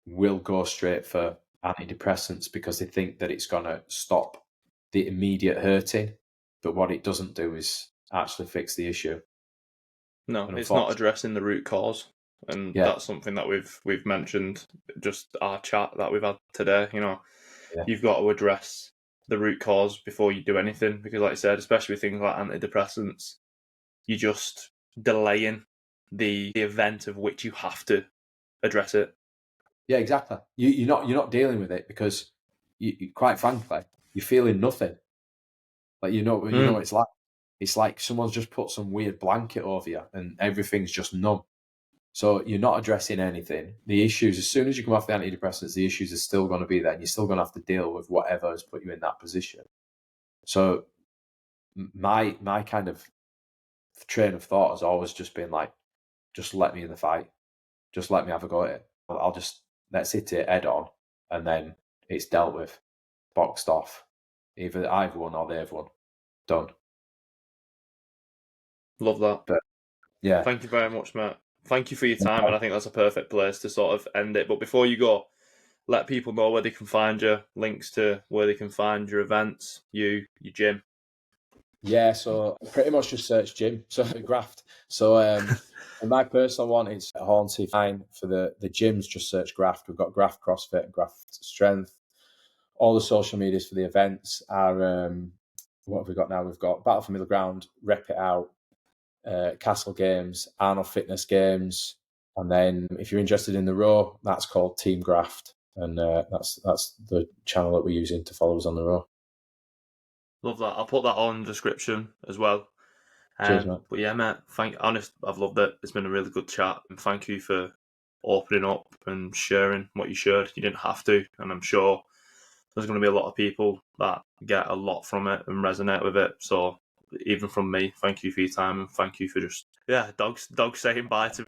will go straight for antidepressants because they think that it's going to stop the immediate hurting. But what it doesn't do is actually fix the issue. No, it's not addressing the root cause. And that's something that we've mentioned, just our chat that we've had today. You know, you've got to address the root cause before you do anything, because, like I said, especially with things like antidepressants, you're just delaying the event of which you have to address it. Yeah, exactly. You're not dealing with it because, you quite frankly, you're feeling nothing. Like, you know what it's like. It's like someone's just put some weird blanket over you, and everything's just numb. So you're not addressing anything. The issues, as soon as you come off the antidepressants, the issues are still going to be there, and you're still going to have to deal with whatever has put you in that position. So my kind of train of thought has always just been like, just let me in the fight. Just let me have a go at it. Let's hit it head on, and then it's dealt with, boxed off. Either I've won or they've won. Done. Love that. But yeah. Thank you very much, Matt. Thank you for your time, and I think that's a perfect place to sort of end it. But before you go, let people know where they can find you, links to where they can find your events, your gym. Yeah, so pretty much just search gym, so Graft. So my personal one is Hornsey. Fine. For the gyms, just search Graft. We've got Graft CrossFit, Graft Strength. All the social medias for the events are, what have we got now? We've got Battle for Middle Ground, Repitoutuk, Castle Games, Arnold Fitness Games, and then if you're interested in the row, that's called Team Graft, and that's the channel that we're using to follow us on the row. Love that. I'll put that on the description as well. Cheers, mate. But yeah, mate, I've loved it. It's been a really good chat, and thank you for opening up and sharing what you shared. You didn't have to, and I'm sure there's going to be a lot of people that get a lot from it and resonate with it. So even from me, thank you for your time, and thank you for just dogs saying bye to